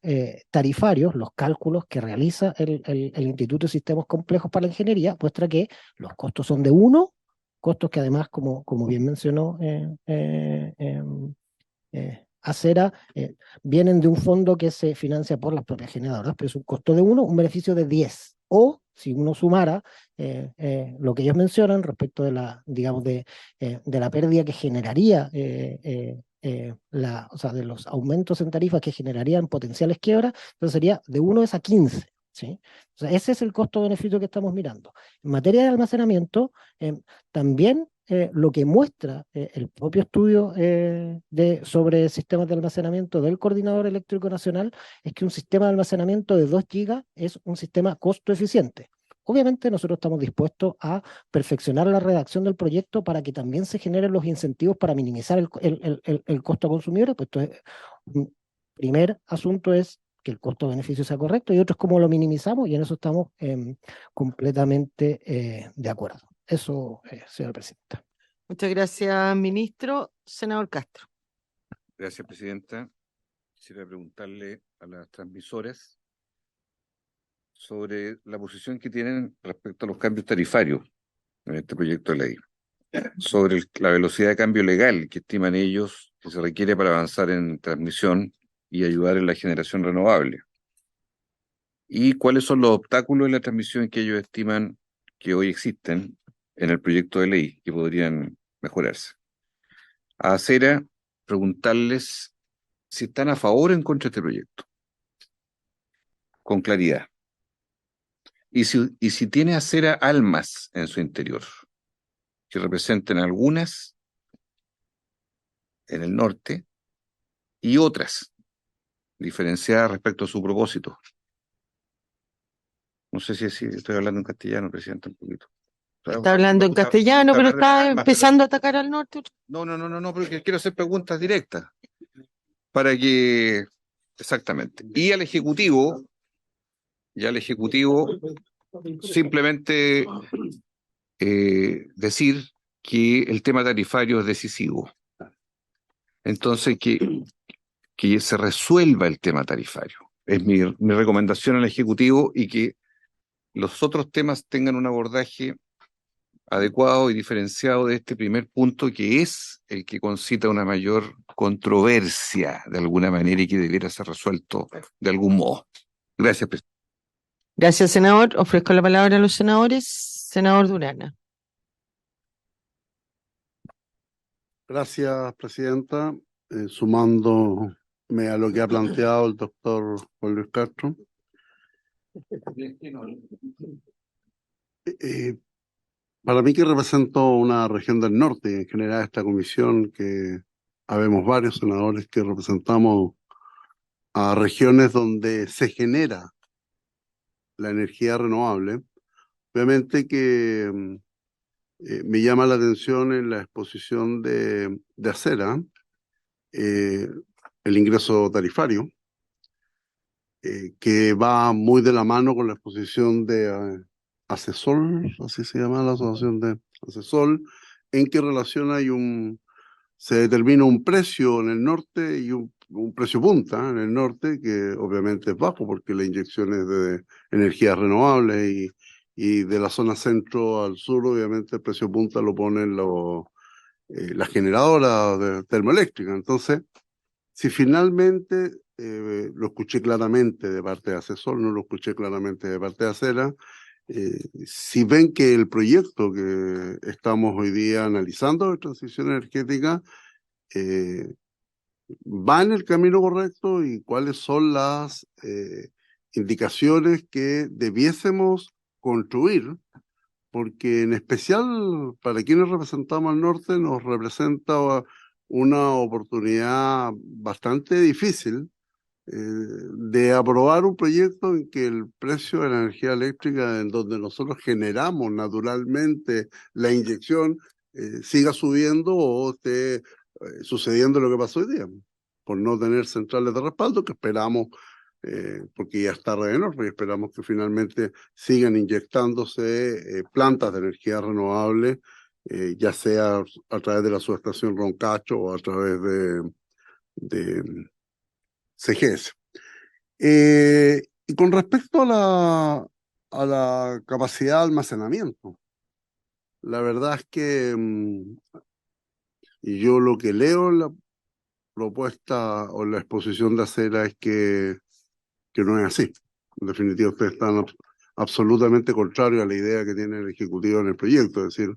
Speaker 4: tarifarios, los cálculos que realiza el Instituto de Sistemas Complejos para la Ingeniería muestra que los costos son de 1, costos que además, como bien mencionó Acera, vienen de un fondo que se financia por las propias generadoras, pero es un costo de 1, un beneficio de 10. O si uno sumara lo que ellos mencionan respecto de digamos, de la pérdida que generaría o sea, de los aumentos en tarifas que generarían potenciales quiebras, entonces sería de 1 a 15, ¿sí? O sea, ese es el costo-beneficio que estamos mirando. En materia de almacenamiento, también lo que muestra el propio estudio sobre sistemas de almacenamiento del Coordinador Eléctrico Nacional es que un sistema de almacenamiento de 2 gigas es un sistema costo eficiente. Obviamente nosotros estamos dispuestos a perfeccionar la redacción del proyecto para que también se generen los incentivos para minimizar el costo a consumidores. Pues entonces, un primer asunto es que el costo-beneficio sea correcto y otro es cómo lo minimizamos, y en eso estamos completamente de acuerdo. Eso, señora presidenta.
Speaker 1: Muchas gracias, ministro. Senador Castro.
Speaker 3: Gracias, presidenta. Quisiera preguntarle a las transmisoras sobre la posición que tienen respecto a los cambios tarifarios en este proyecto de ley, sobre la velocidad de cambio legal que estiman ellos que se requiere para avanzar en transmisión y ayudar en la generación renovable, y cuáles son los obstáculos en la transmisión que ellos estiman que hoy existen en el proyecto de ley que podrían mejorarse. A Acera, preguntarles si están a favor o en contra de este proyecto, con claridad. Y si tiene Acera almas en su interior, que representen algunas en el norte y otras diferenciadas respecto a su propósito. No sé si estoy hablando en castellano, presidente, un poquito.
Speaker 1: Está hablando en castellano, pero está empezando a atacar al norte.
Speaker 3: No, porque quiero hacer preguntas directas para que... Exactamente. Y al Ejecutivo simplemente decir que el tema tarifario es decisivo. Entonces, que se resuelva el tema tarifario. Es mi recomendación al Ejecutivo, y que los otros temas tengan un abordaje adecuado y diferenciado de este primer punto, que es el que concita una mayor controversia de alguna manera y que debiera ser resuelto de algún modo. Gracias, presidente.
Speaker 1: Gracias, senador. Ofrezco la palabra a los senadores. Senador Durana.
Speaker 8: Gracias, presidenta. Sumándome a lo que ha planteado el doctor Juan Luis Castro. Para mí, que represento una región del norte, y en general esta comisión, que habemos varios senadores que representamos a regiones donde se genera la energía renovable, obviamente que me llama la atención en la exposición de Acera el ingreso tarifario, que va muy de la mano con la exposición de Acesol, así se llama la asociación de Acesol, en qué relación se determina un precio en el norte y un precio punta en el norte, que obviamente es bajo porque la inyección es de energías renovables, y de la zona centro al sur obviamente el precio punta lo ponen las generadoras termoeléctricas. Entonces, si finalmente lo escuché claramente de parte de Acesol, no lo escuché claramente de parte de Acera, si ven que el proyecto que estamos hoy día analizando de transición energética va en el camino correcto, y cuáles son las indicaciones que debiésemos construir, porque en especial para quienes representamos al norte nos representa una oportunidad bastante difícil de aprobar un proyecto en que el precio de la energía eléctrica, en donde nosotros generamos naturalmente la inyección, siga subiendo o esté sucediendo lo que pasó hoy día, por no tener centrales de respaldo, que esperamos, porque ya está Redenor, porque esperamos que finalmente sigan inyectándose plantas de energía renovable, ya sea a través de la subestación Roncacho o a través de CGS. Y con respecto a la capacidad de almacenamiento, la verdad es que y yo lo que leo en la propuesta o en la exposición de Acera es que no es así. En definitiva, ustedes están absolutamente contrarios a la idea que tiene el Ejecutivo en el proyecto, es decir,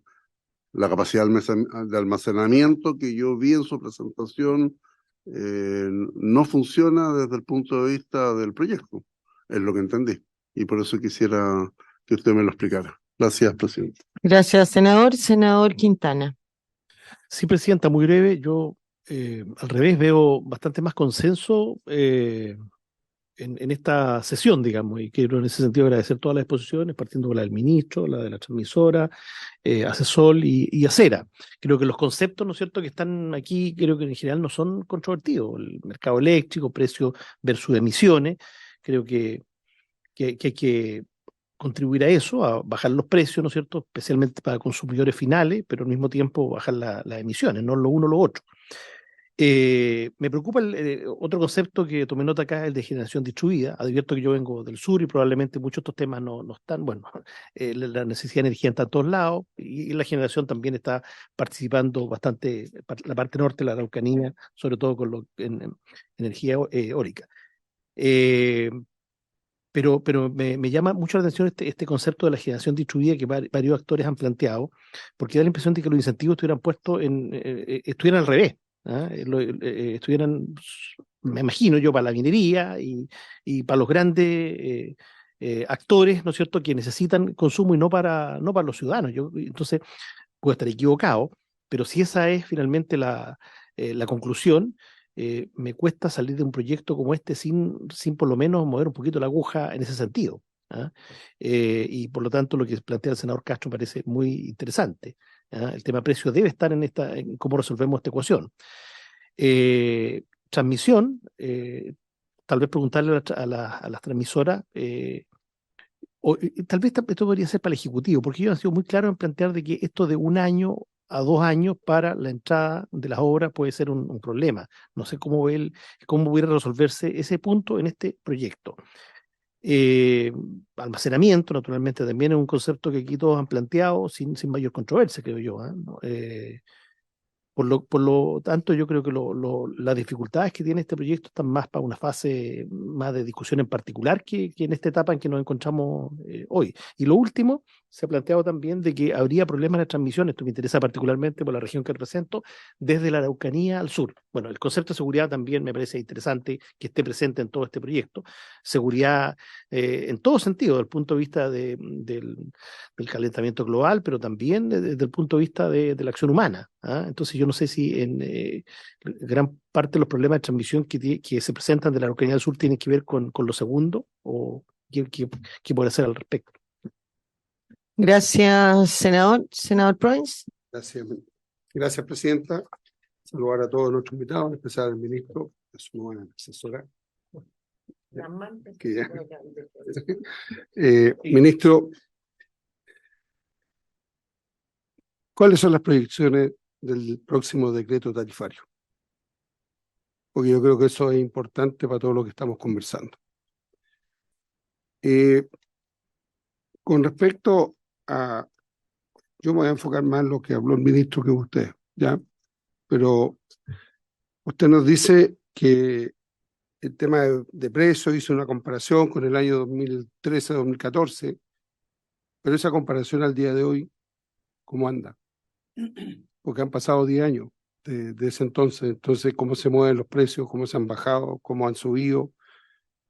Speaker 8: la capacidad de almacenamiento que yo vi en su presentación no funciona desde el punto de vista del proyecto, es lo que entendí, y por eso quisiera que usted me lo explicara. Gracias, presidente.
Speaker 1: Gracias, senador. Senador Quintana.
Speaker 9: Sí, Presidenta, muy breve. Yo, al revés, veo bastante más consenso en esta sesión, digamos, y quiero en ese sentido agradecer todas las exposiciones, partiendo con la del ministro, la de la transmisora, Acesol y Acera. Creo que los conceptos, ¿no es cierto?, que están aquí, creo que en general no son controvertidos. El mercado eléctrico, precio versus emisiones, creo que hay que contribuir a eso, a bajar los precios, ¿no es cierto?, especialmente para consumidores finales, pero al mismo tiempo bajar las emisiones, no lo uno o lo otro. Me preocupa otro concepto que tomé nota acá, el de generación distribuida. Advierto que yo vengo del sur y probablemente muchos de estos temas no están, bueno, la necesidad de energía está en todos lados y la generación también está participando bastante, la parte norte de la Araucanía, sobre todo con en energía eólica. Pero me llama mucho la atención este concepto de la generación distribuida que varios actores han planteado, porque da la impresión de que los incentivos estuvieran puestos estuvieran al revés. ¿Ah? Estuvieran, me imagino yo, para la minería y para los grandes actores, ¿no es cierto?, que necesitan consumo y no para los ciudadanos. Entonces, puedo estar equivocado, pero si esa es finalmente la conclusión, me cuesta salir de un proyecto como este sin por lo menos mover un poquito la aguja en ese sentido. ¿Ah? Y por lo tanto lo que plantea el senador Castro me parece muy interesante. ¿Ah? El tema precio debe estar en cómo resolvemos esta ecuación. Transmisión, tal vez preguntarle a las transmisoras, tal vez esto podría ser para el Ejecutivo, porque ellos han sido muy claros en plantear de que esto de 1 año a 2 años para la entrada de las obras puede ser un problema. No sé cómo pudiera resolverse ese punto en este proyecto. Almacenamiento, naturalmente, también es un concepto que aquí todos han planteado sin mayor controversia, creo yo. ¿No? Por lo tanto, yo creo que las dificultades que tiene este proyecto están más para una fase más de discusión en particular que en esta etapa en que nos encontramos hoy. Y lo último, se ha planteado también de que habría problemas de transmisión, esto me interesa particularmente por la región que represento, desde la Araucanía al sur. Bueno, el concepto de seguridad también me parece interesante que esté presente en todo este proyecto. Seguridad en todo sentido, desde el punto de vista del calentamiento global, pero también desde el punto de vista de la acción humana. ¿Ah? Entonces yo no sé si en gran parte de los problemas de transmisión que se presentan de la Araucanía del Sur tienen que ver con lo segundo o qué puede hacer al respecto.
Speaker 1: Gracias, senador. Senador Proins.
Speaker 8: Gracias, Presidenta. Saludar a todos nuestros invitados, en especial al ministro, a su nueva asesora. Ministro, ¿cuáles son las proyecciones del próximo decreto tarifario? Porque yo creo que eso es importante para todo lo que estamos conversando. Con respecto a... Yo me voy a enfocar más en lo que habló el ministro que usted, ¿ya? Pero usted nos dice que el tema de precio hizo una comparación con el año 2013-2014, pero esa comparación al día de hoy, ¿cómo anda? Porque han pasado 10 años de ese entonces, ¿cómo se mueven los precios? ¿Cómo se han bajado? ¿Cómo han subido?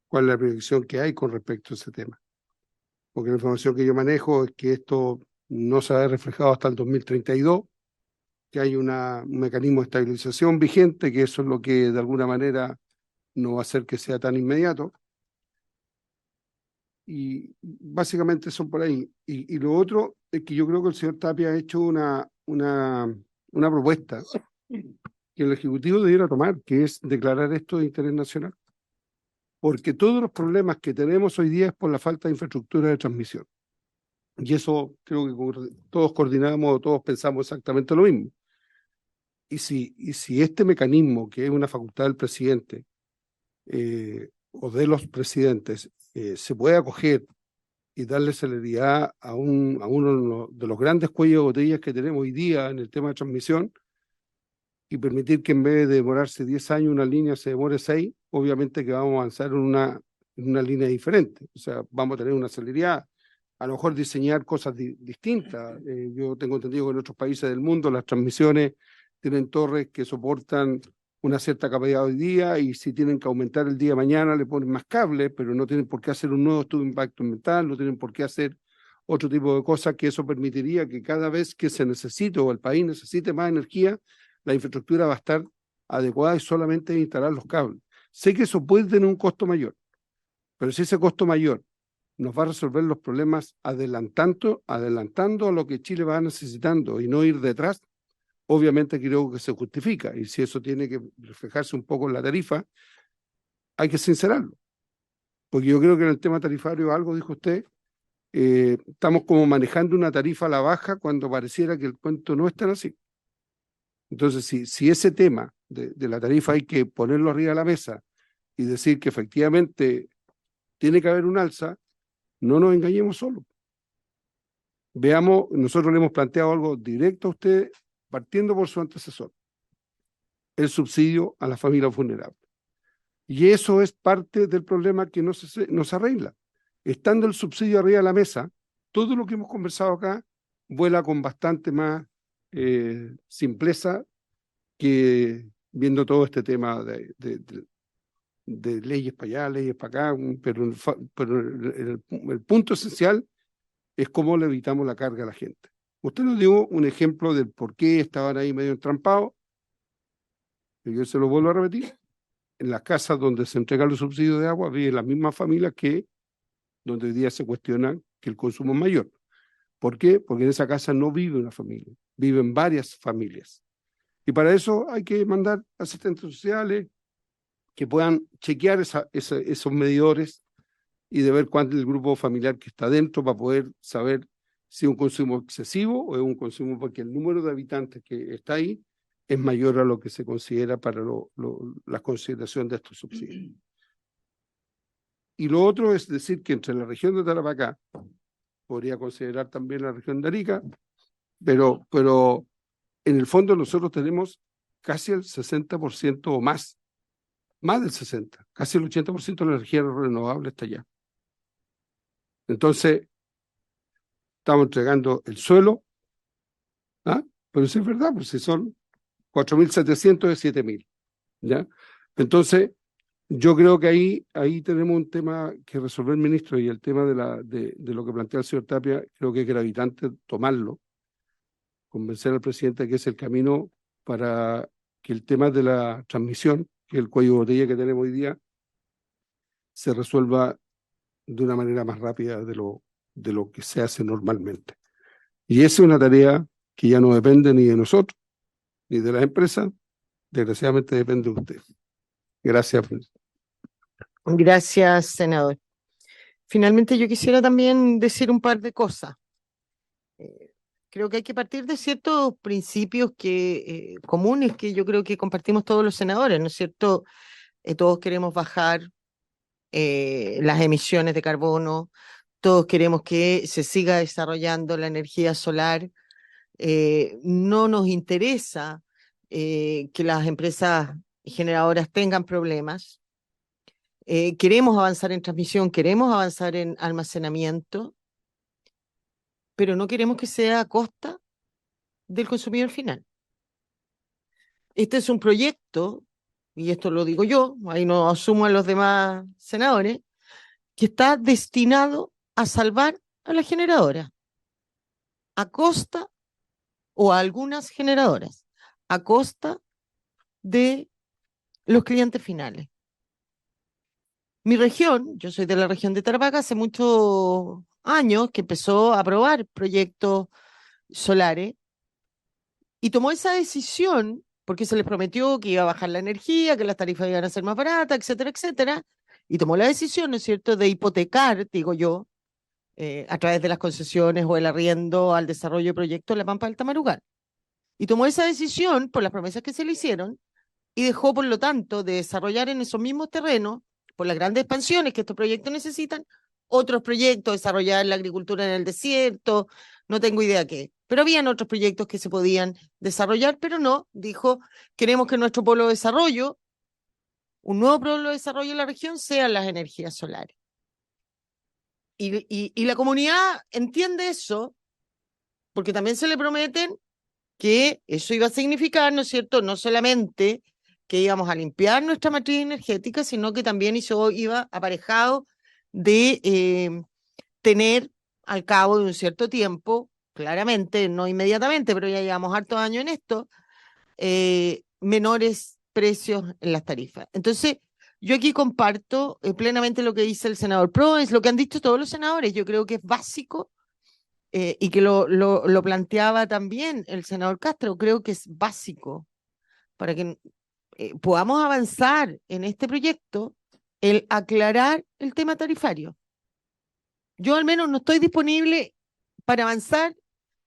Speaker 8: ¿Cuál es la proyección que hay con respecto a ese tema? Porque la información que yo manejo es que esto no se ha reflejado hasta el 2032, que hay un mecanismo de estabilización vigente, que eso es lo que de alguna manera no va a hacer que sea tan inmediato. Y básicamente son por ahí. Y lo otro es que yo creo que el señor Tapia ha hecho una propuesta que el Ejecutivo debiera tomar, que es declarar esto de interés nacional. Porque todos los problemas que tenemos hoy día es por la falta de infraestructura de transmisión. Y eso creo que todos coordinamos, todos pensamos exactamente lo mismo. Y si este mecanismo, que es una facultad del presidente o de los presidentes, se puede acoger y darle celeridad a uno de los grandes cuellos de botellas que tenemos hoy día en el tema de transmisión, y permitir que en vez de demorarse 10 años una línea se demore 6, obviamente que vamos a avanzar en una línea diferente. O sea, vamos a tener una celeridad, a lo mejor diseñar cosas distintas. Yo tengo entendido que en otros países del mundo las transmisiones tienen torres que soportan una cierta capacidad hoy día, y si tienen que aumentar el día de mañana le ponen más cables, pero no tienen por qué hacer un nuevo estudio de impacto ambiental, no tienen por qué hacer otro tipo de cosas, que eso permitiría que cada vez que se necesite o el país necesite más energía, la infraestructura va a estar adecuada y solamente instalar los cables. Sé que eso puede tener un costo mayor, pero si ese costo mayor nos va a resolver los problemas adelantando a lo que Chile va necesitando y no ir detrás, obviamente creo que se justifica. Y si eso tiene que reflejarse un poco en la tarifa, hay que sincerarlo. Porque yo creo que en el tema tarifario, algo dijo usted, estamos como manejando una tarifa a la baja cuando pareciera que el cuento no es tan así. Entonces, si ese tema de la tarifa hay que ponerlo arriba de la mesa y decir que efectivamente tiene que haber un alza, no nos engañemos solo. Veamos, nosotros le hemos planteado algo directo a usted, partiendo por su antecesor, el subsidio a las familias vulnerables. Y eso es parte del problema que no se arregla. Estando el subsidio arriba de la mesa, todo lo que hemos conversado acá vuela con bastante más simpleza que viendo todo este tema de leyes para allá, leyes para acá, pero el punto esencial es cómo le evitamos la carga a la gente. Usted nos dio un ejemplo del por qué estaban ahí medio entrampados, y yo se lo vuelvo a repetir. En las casas donde se entregan los subsidios de agua viven las mismas familias que donde hoy día se cuestiona que el consumo es mayor. ¿Por qué? Porque en esa casa no vive una familia, viven varias familias. Y para eso hay que mandar asistentes sociales que puedan chequear esos medidores y de ver cuánto es el grupo familiar que está dentro para poder saber si es un consumo excesivo o es un consumo porque el número de habitantes que está ahí es mayor a lo que se considera para la consideración de estos subsidios. Y lo otro es decir que entre la región de Tarapacá, podría considerar también la región de Arica, pero en el fondo nosotros tenemos casi el 60% o más del 60%, casi el 80% de la energía renovable está allá. Entonces, estamos entregando el suelo, ¿ah? Pero sí es verdad, pues si son 4.700 de 7.000, ¿ya? Entonces, yo creo que ahí tenemos un tema que resolver, ministro, y el tema de lo que plantea el señor Tapia, creo que es gravitante tomarlo, convencer al presidente de que es el camino para que el tema de la transmisión, que es el cuello de botella que tenemos hoy día, se resuelva de una manera más rápida de lo que se hace normalmente. Y esa es una tarea que ya no depende ni de nosotros, ni de las empresas, desgraciadamente depende de usted. Gracias.
Speaker 1: Gracias, senador. Finalmente, yo quisiera también decir un par de cosas. Creo que hay que partir de ciertos principios comunes que yo creo que compartimos todos los senadores, ¿no es cierto? Todos queremos bajar las emisiones de carbono, todos queremos que se siga desarrollando la energía solar. No nos interesa que las empresas generadoras tengan problemas. Queremos avanzar en transmisión, queremos avanzar en almacenamiento, pero no queremos que sea a costa del consumidor final. Este es un proyecto, y esto lo digo yo, ahí no asumo a los demás senadores, que está destinado a salvar a la generadora, a costa, o a algunas generadoras, a costa de los clientes finales. Mi región, yo soy de la región de Tarapacá, hace muchos años que empezó a aprobar proyectos solares y tomó esa decisión porque se les prometió que iba a bajar la energía, que las tarifas iban a ser más baratas, etcétera, etcétera, y tomó la decisión, ¿no es cierto?, de hipotecar, digo yo, a través de las concesiones o el arriendo al desarrollo de proyectos en la Pampa del Tamarugal. Y tomó esa decisión por las promesas que se le hicieron y dejó, por lo tanto, de desarrollar en esos mismos terrenos, por las grandes expansiones que estos proyectos necesitan, otros proyectos, desarrollar la agricultura en el desierto, no tengo idea qué. Pero habían otros proyectos que se podían desarrollar, pero no, dijo, queremos que nuestro polo de desarrollo, un nuevo polo de desarrollo en la región, sean las energías solares. Y la comunidad entiende eso, porque también se le prometen que eso iba a significar, ¿no es cierto?, no solamente que íbamos a limpiar nuestra matriz energética, sino que también eso iba aparejado de tener al cabo de un cierto tiempo, claramente, no inmediatamente, pero ya llevamos hartos años en esto, menores precios en las tarifas. Entonces, yo aquí comparto plenamente lo que dice el senador Pro, es lo que han dicho todos los senadores. Yo creo que es básico y que lo planteaba también el senador Castro. Creo que es básico para que podamos avanzar en este proyecto, el aclarar el tema tarifario. Yo al menos no estoy disponible para avanzar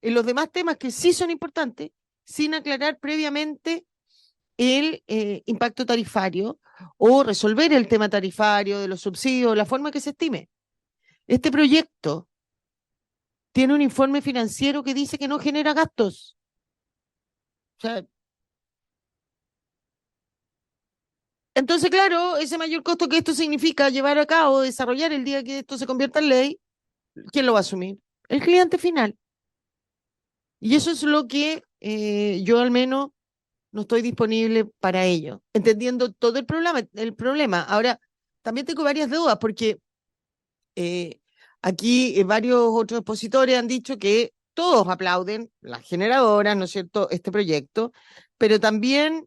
Speaker 1: en los demás temas que sí son importantes, sin aclarar previamente el impacto tarifario o resolver el tema tarifario de los subsidios, la forma que se estime. Este proyecto tiene un informe financiero que dice que no genera gastos. O sea, entonces, claro, ese mayor costo que esto significa llevar a cabo, desarrollar el día que esto se convierta en ley, ¿quién lo va a asumir? El cliente final. Y eso es lo que yo al menos no estoy disponible para ello, entendiendo todo el problema. Ahora, también tengo varias dudas porque aquí varios otros expositores han dicho que todos aplauden, las generadoras, ¿no es cierto?, este proyecto, pero también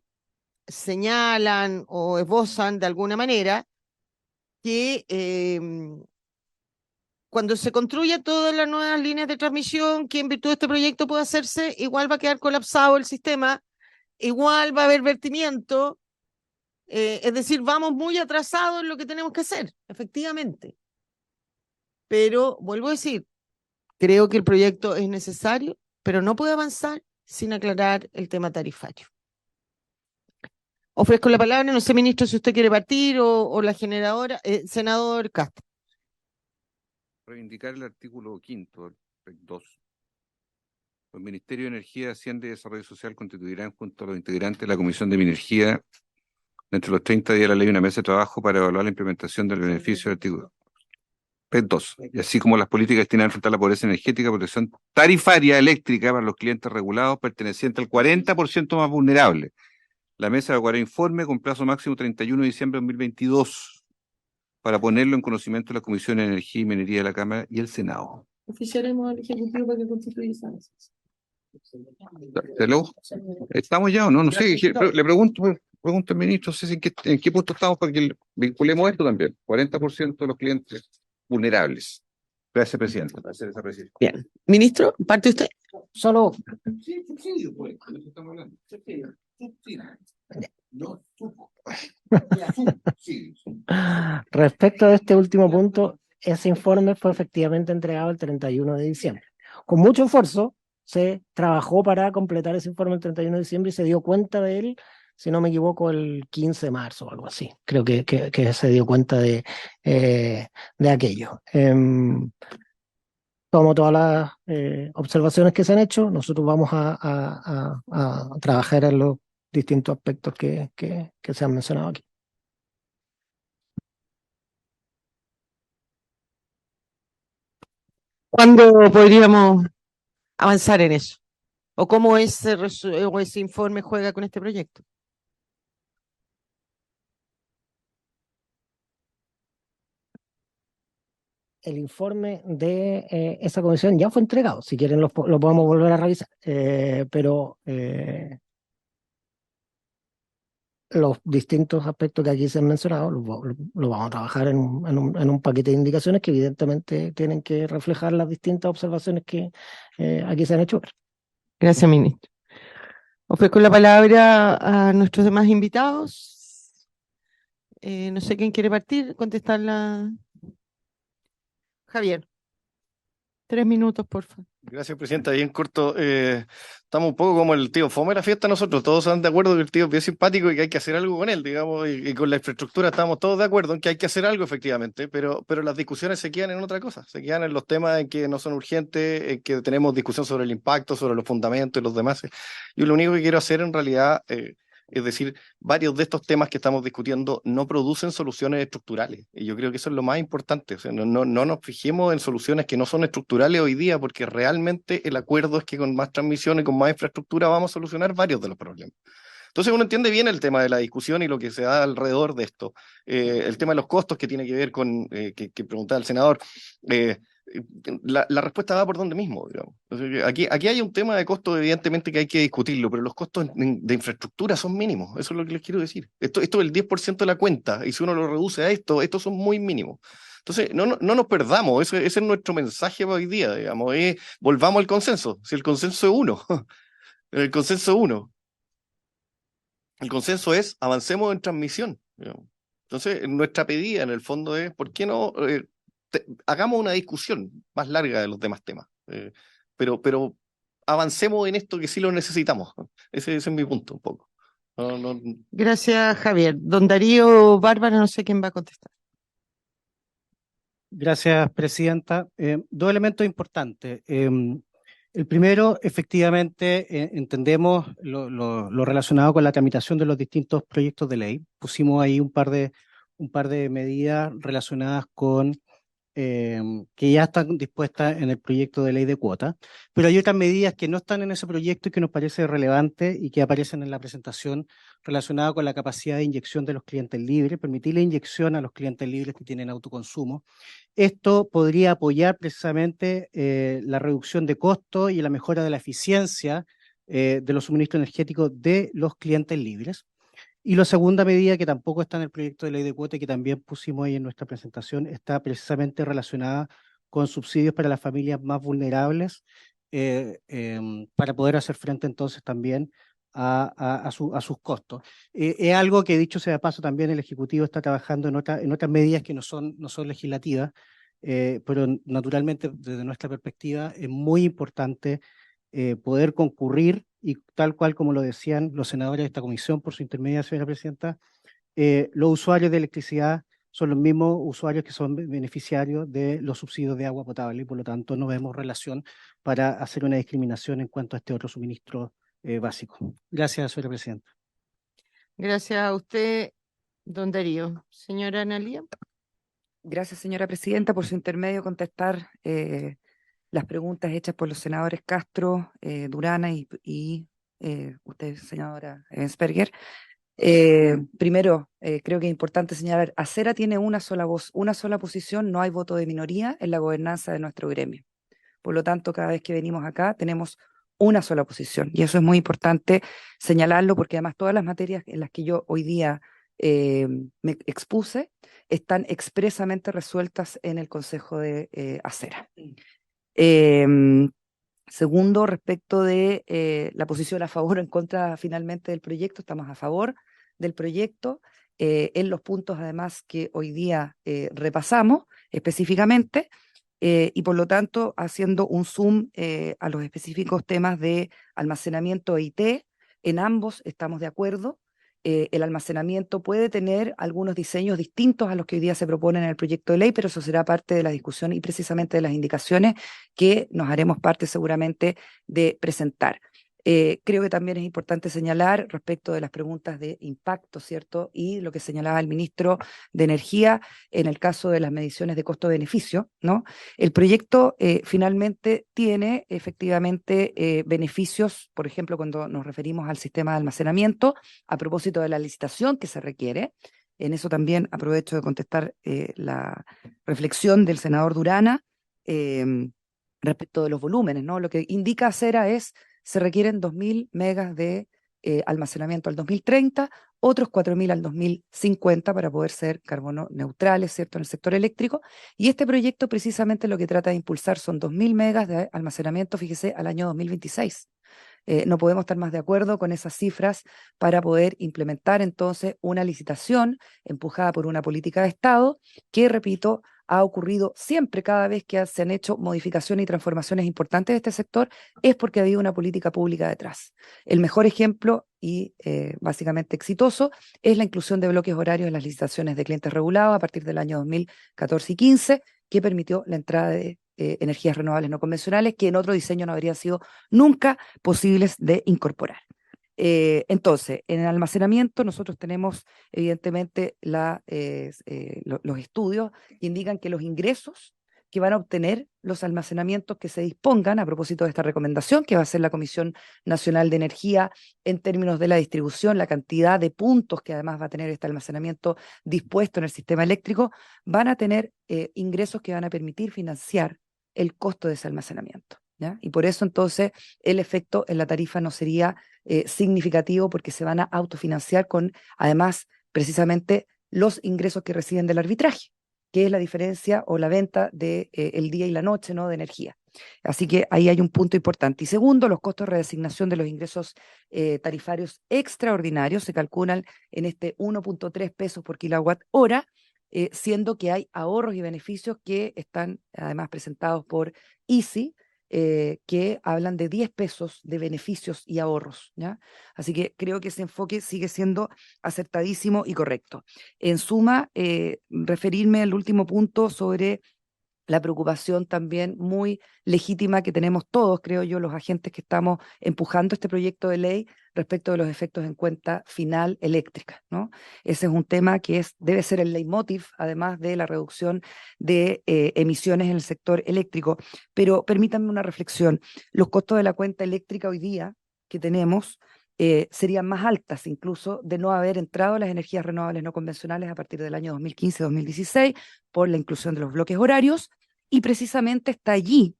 Speaker 1: señalan o esbozan de alguna manera que cuando se construyan todas las nuevas líneas de transmisión, que en virtud de este proyecto pueda hacerse, igual va a quedar colapsado el sistema, igual va a haber vertimiento, es decir, vamos muy atrasados en lo que tenemos que hacer, efectivamente. Pero, vuelvo a decir, creo que el proyecto es necesario, pero no puede avanzar sin aclarar el tema tarifario. Ofrezco la palabra, no sé, ministro, si usted quiere partir o la generadora, senador Castro.
Speaker 3: Reivindicar el artículo 5, REC 2. El Ministerio de Energía, Hacienda y Desarrollo Social constituirán junto a los integrantes de la Comisión de Minería dentro de los 30 días de la ley una mesa de trabajo para evaluar la implementación del beneficio del artículo REC 2, y así como las políticas destinadas a enfrentar la pobreza energética, protección tarifaria eléctrica para los clientes regulados pertenecientes al 40% más vulnerable. La mesa evaluará informe con plazo máximo 31 de diciembre de 2022 para ponerlo en conocimiento de la Comisión de Energía y Minería de la Cámara y el Senado.
Speaker 1: Oficiaremos al Ejecutivo para que constituya esa mesa.
Speaker 3: ¿Estamos ya o no? No sé, le pregunto al ministro, no sé en qué punto estamos para que vinculemos esto también. 40% de los clientes vulnerables. Gracias, presidente. Gracias, presidente.
Speaker 1: Bien. Ministro, ¿parte usted?
Speaker 4: Solo respecto a este último punto, ese informe fue efectivamente entregado el 31 de diciembre. Con mucho esfuerzo se trabajó para completar ese informe el 31 de diciembre y se dio cuenta de él, si no me equivoco, el 15 de marzo o algo así. Creo que se dio cuenta de aquello. Como todas las observaciones que se han hecho, nosotros vamos a trabajar en los distintos aspectos que se han mencionado aquí.
Speaker 1: ¿Cuándo podríamos avanzar en eso? ¿O cómo ese informe juega con este proyecto?
Speaker 4: El informe de esa comisión ya fue entregado. Si quieren lo podemos volver a revisar. Pero los distintos aspectos que aquí se han mencionado lo vamos a trabajar en un paquete de indicaciones que evidentemente tienen que reflejar las distintas observaciones que aquí se han hecho.
Speaker 1: Gracias, ministro. Ofrezco la palabra a nuestros demás invitados. No sé quién quiere partir, contestarla. Javier, 3 minutos, por favor.
Speaker 5: Gracias, presidenta. Bien corto. Estamos un poco como el tío Fome de la fiesta nosotros. Todos están de acuerdo que el tío es bien simpático y que hay que hacer algo con él, digamos, y con la infraestructura estamos todos de acuerdo en que hay que hacer algo, efectivamente, pero las discusiones se quedan en otra cosa. Se quedan en los temas en que no son urgentes, en que tenemos discusión sobre el impacto, sobre los fundamentos y los demás. Yo lo único que quiero hacer en realidad... es decir, varios de estos temas que estamos discutiendo no producen soluciones estructurales. Y yo creo que eso es lo más importante. O sea, no nos fijemos en soluciones que no son estructurales hoy día, porque realmente el acuerdo es que con más transmisión y con más infraestructura vamos a solucionar varios de los problemas. Entonces uno entiende bien el tema de la discusión y lo que se da alrededor de esto. El tema de los costos que tiene que ver con, que preguntaba el senador, la respuesta va por donde mismo, digamos. O sea, que aquí hay un tema de costo, evidentemente, que hay que discutirlo, pero los costos de infraestructura son mínimos, eso es lo que les quiero decir. Esto es el 10% de la cuenta, y si uno lo reduce a estos son muy mínimos. Entonces, no nos perdamos, ese es nuestro mensaje para hoy día, digamos, volvamos al consenso, si el consenso es uno, el consenso es uno. El consenso es avancemos en transmisión, digamos. Entonces, nuestra pedida en el fondo es, ¿por qué no hagamos una discusión más larga de los demás temas? Pero avancemos en esto que sí lo necesitamos. Ese es mi punto un poco. No.
Speaker 1: Gracias, Javier. Don Darío Bárbara, no sé quién va a contestar.
Speaker 10: Gracias, presidenta. Dos elementos importantes. El primero, efectivamente, entendemos lo relacionado con la tramitación de los distintos proyectos de ley. Pusimos ahí un par de medidas relacionadas con que ya están dispuestas en el proyecto de ley de cuotas, pero hay otras medidas que no están en ese proyecto y que nos parece relevante y que aparecen en la presentación relacionada con la capacidad de inyección de los clientes libres, permitir la inyección a los clientes libres que tienen autoconsumo. Esto podría apoyar precisamente la reducción de costos y la mejora de la eficiencia de los suministros energéticos de los clientes libres. Y la segunda medida, que tampoco está en el proyecto de ley de cuota y que también pusimos ahí en nuestra presentación, está precisamente relacionada con subsidios para las familias más vulnerables para poder hacer frente entonces también a sus costos. Es algo que, dicho sea de paso, también el Ejecutivo está trabajando en otras medidas que no son legislativas, pero naturalmente desde nuestra perspectiva es muy importante poder concurrir y tal cual como lo decían los senadores de esta comisión por su intermedio, señora presidenta, los usuarios de electricidad son los mismos usuarios que son beneficiarios de los subsidios de agua potable y por lo tanto no vemos relación para hacer una discriminación en cuanto a este otro suministro básico. Gracias, señora presidenta.
Speaker 1: Gracias a usted, don Darío. Señora Analía.
Speaker 7: Gracias, señora presidenta, por su intermedio contestar las preguntas hechas por los senadores Castro, Durana y usted, senadora Ensperger. Primero, creo que es importante señalar, Acera tiene una sola voz, una sola posición, no hay voto de minoría en la gobernanza de nuestro gremio. Por lo tanto, cada vez que venimos acá tenemos una sola posición y eso es muy importante señalarlo porque además todas las materias en las que yo hoy día me expuse están expresamente resueltas en el Consejo de Acera. Segundo, respecto de la posición a favor o en contra finalmente del proyecto, estamos a favor del proyecto en los puntos además que hoy día repasamos específicamente y por lo tanto haciendo un zoom a los específicos temas de almacenamiento e IT, en ambos estamos de acuerdo. El almacenamiento puede tener algunos diseños distintos a los que hoy día se proponen en el proyecto de ley, pero eso será parte de la discusión y precisamente de las indicaciones que nos haremos parte seguramente de presentar. Creo que también es importante señalar respecto de las preguntas de impacto, ¿cierto? Y lo que señalaba el ministro de Energía en el caso de las mediciones de costo-beneficio, ¿no? El proyecto finalmente tiene efectivamente beneficios, por ejemplo, cuando nos referimos al sistema de almacenamiento, a propósito de la licitación que se requiere. En eso también aprovecho de contestar la reflexión del senador Durana respecto de los volúmenes, ¿no? Lo que indica Acera es se requieren 2.000 megas de almacenamiento al 2030, otros 4.000 al 2050 para poder ser carbono neutrales, ¿cierto?, en el sector eléctrico. Y este proyecto precisamente lo que trata de impulsar son 2.000 megas de almacenamiento, fíjese, al año 2026. No podemos estar más de acuerdo con esas cifras para poder implementar entonces una licitación empujada por una política de Estado que, repito, ha ocurrido siempre cada vez que se han hecho modificaciones y transformaciones importantes de este sector, es porque ha habido una política pública detrás. El mejor ejemplo y básicamente exitoso es la inclusión de bloques horarios en las licitaciones de clientes regulados a partir del año 2014 y 15, que permitió la entrada de energías renovables no convencionales que en otro diseño no habrían sido nunca posibles de incorporar. Entonces, en el almacenamiento nosotros tenemos evidentemente los estudios que indican que los ingresos que van a obtener los almacenamientos que se dispongan a propósito de esta recomendación que va a hacer la Comisión Nacional de Energía en términos de la distribución, la cantidad de puntos que además va a tener este almacenamiento dispuesto en el sistema eléctrico, van a tener ingresos que van a permitir financiar el costo de ese almacenamiento, ¿ya? Y por eso entonces el efecto en la tarifa no sería significativo, porque se van a autofinanciar con, además, precisamente los ingresos que reciben del arbitraje, que es la diferencia o la venta de el día y la noche, ¿no?, de energía. Así que ahí hay un punto importante. Y segundo, los costos de reasignación de los ingresos tarifarios extraordinarios se calculan en este 1.3 pesos por kilowatt hora, siendo que hay ahorros y beneficios que están además presentados por ICI, que hablan de 10 pesos de beneficios y ahorros, ¿ya? Así que creo que ese enfoque sigue siendo acertadísimo y correcto. En suma, referirme al último punto sobre la preocupación también muy legítima que tenemos todos, creo yo, los agentes que estamos empujando este proyecto de ley respecto de los efectos en cuenta final eléctrica, ¿no? Ese es un tema que debe ser el leitmotiv, además de la reducción de emisiones en el sector eléctrico. Pero permítanme una reflexión. Los costos de la cuenta eléctrica hoy día que tenemos serían más altas, incluso de no haber entrado las energías renovables no convencionales a partir del año 2015-2016 por la inclusión de los bloques horarios, y precisamente está allí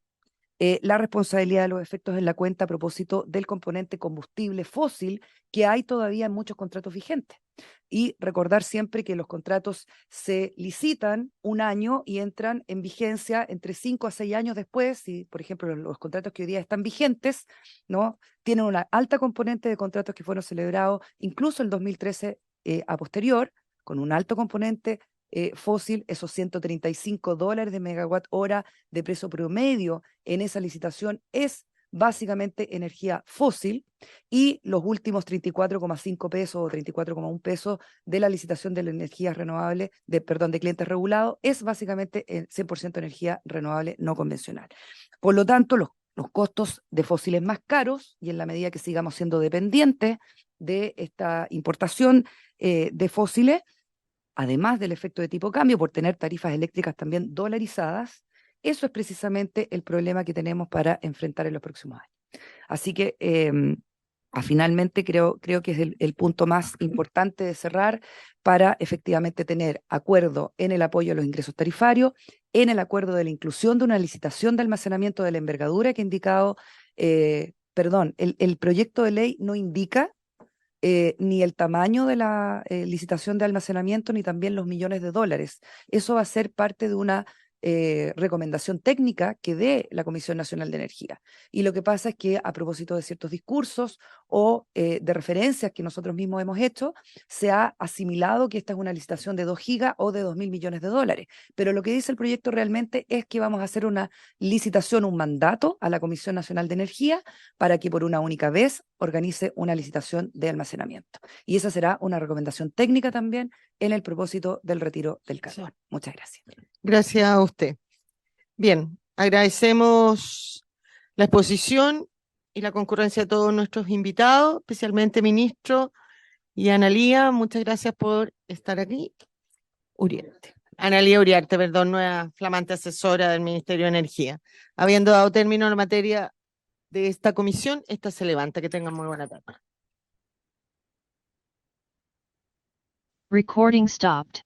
Speaker 7: la responsabilidad de los efectos en la cuenta a propósito del componente combustible fósil que hay todavía en muchos contratos vigentes. Y recordar siempre que los contratos se licitan un año y entran en vigencia entre 5 a 6 años después. Y, por ejemplo, los contratos que hoy día están vigentes, ¿no?, tienen una alta componente de contratos que fueron celebrados incluso el 2013 a posterior, con un alto componente fósil. Esos $135 de megawatt hora de precio promedio en esa licitación es básicamente energía fósil, y los últimos 34,5 pesos o 34,1 pesos de la licitación de la energía renovable, de clientes regulados, es básicamente 100% energía renovable no convencional. Por lo tanto, los costos de fósiles más caros, y en la medida que sigamos siendo dependientes de esta importación de fósiles, además del efecto de tipo cambio, por tener tarifas eléctricas también dolarizadas, eso es precisamente el problema que tenemos para enfrentar en los próximos años. Así que finalmente creo que es el punto más importante de cerrar para efectivamente tener acuerdo en el apoyo a los ingresos tarifarios, en el acuerdo de la inclusión de una licitación de almacenamiento de la envergadura que ha indicado, el proyecto de ley no indica ni el tamaño de la licitación de almacenamiento, ni también los millones de dólares. Eso va a ser parte de una recomendación técnica que dé la Comisión Nacional de Energía. Y lo que pasa es que, a propósito de ciertos discursos o de referencias que nosotros mismos hemos hecho, se ha asimilado que esta es una licitación de 2 gigas o de 2.000 millones de dólares. Pero lo que dice el proyecto realmente es que vamos a hacer una licitación, un mandato a la Comisión Nacional de Energía para que por una única vez organice una licitación de almacenamiento. Y esa será una recomendación técnica también en el propósito del retiro del carbón. Muchas gracias.
Speaker 1: Gracias a usted. Bien, agradecemos la exposición y la concurrencia de todos nuestros invitados, especialmente ministro y Analía. Muchas gracias por estar aquí. Analía Uriarte, perdón, nueva flamante asesora del Ministerio de Energía. Habiendo dado término a la materia de esta comisión, esta se levanta. Que tengan muy buena tarde.
Speaker 11: Recording stopped.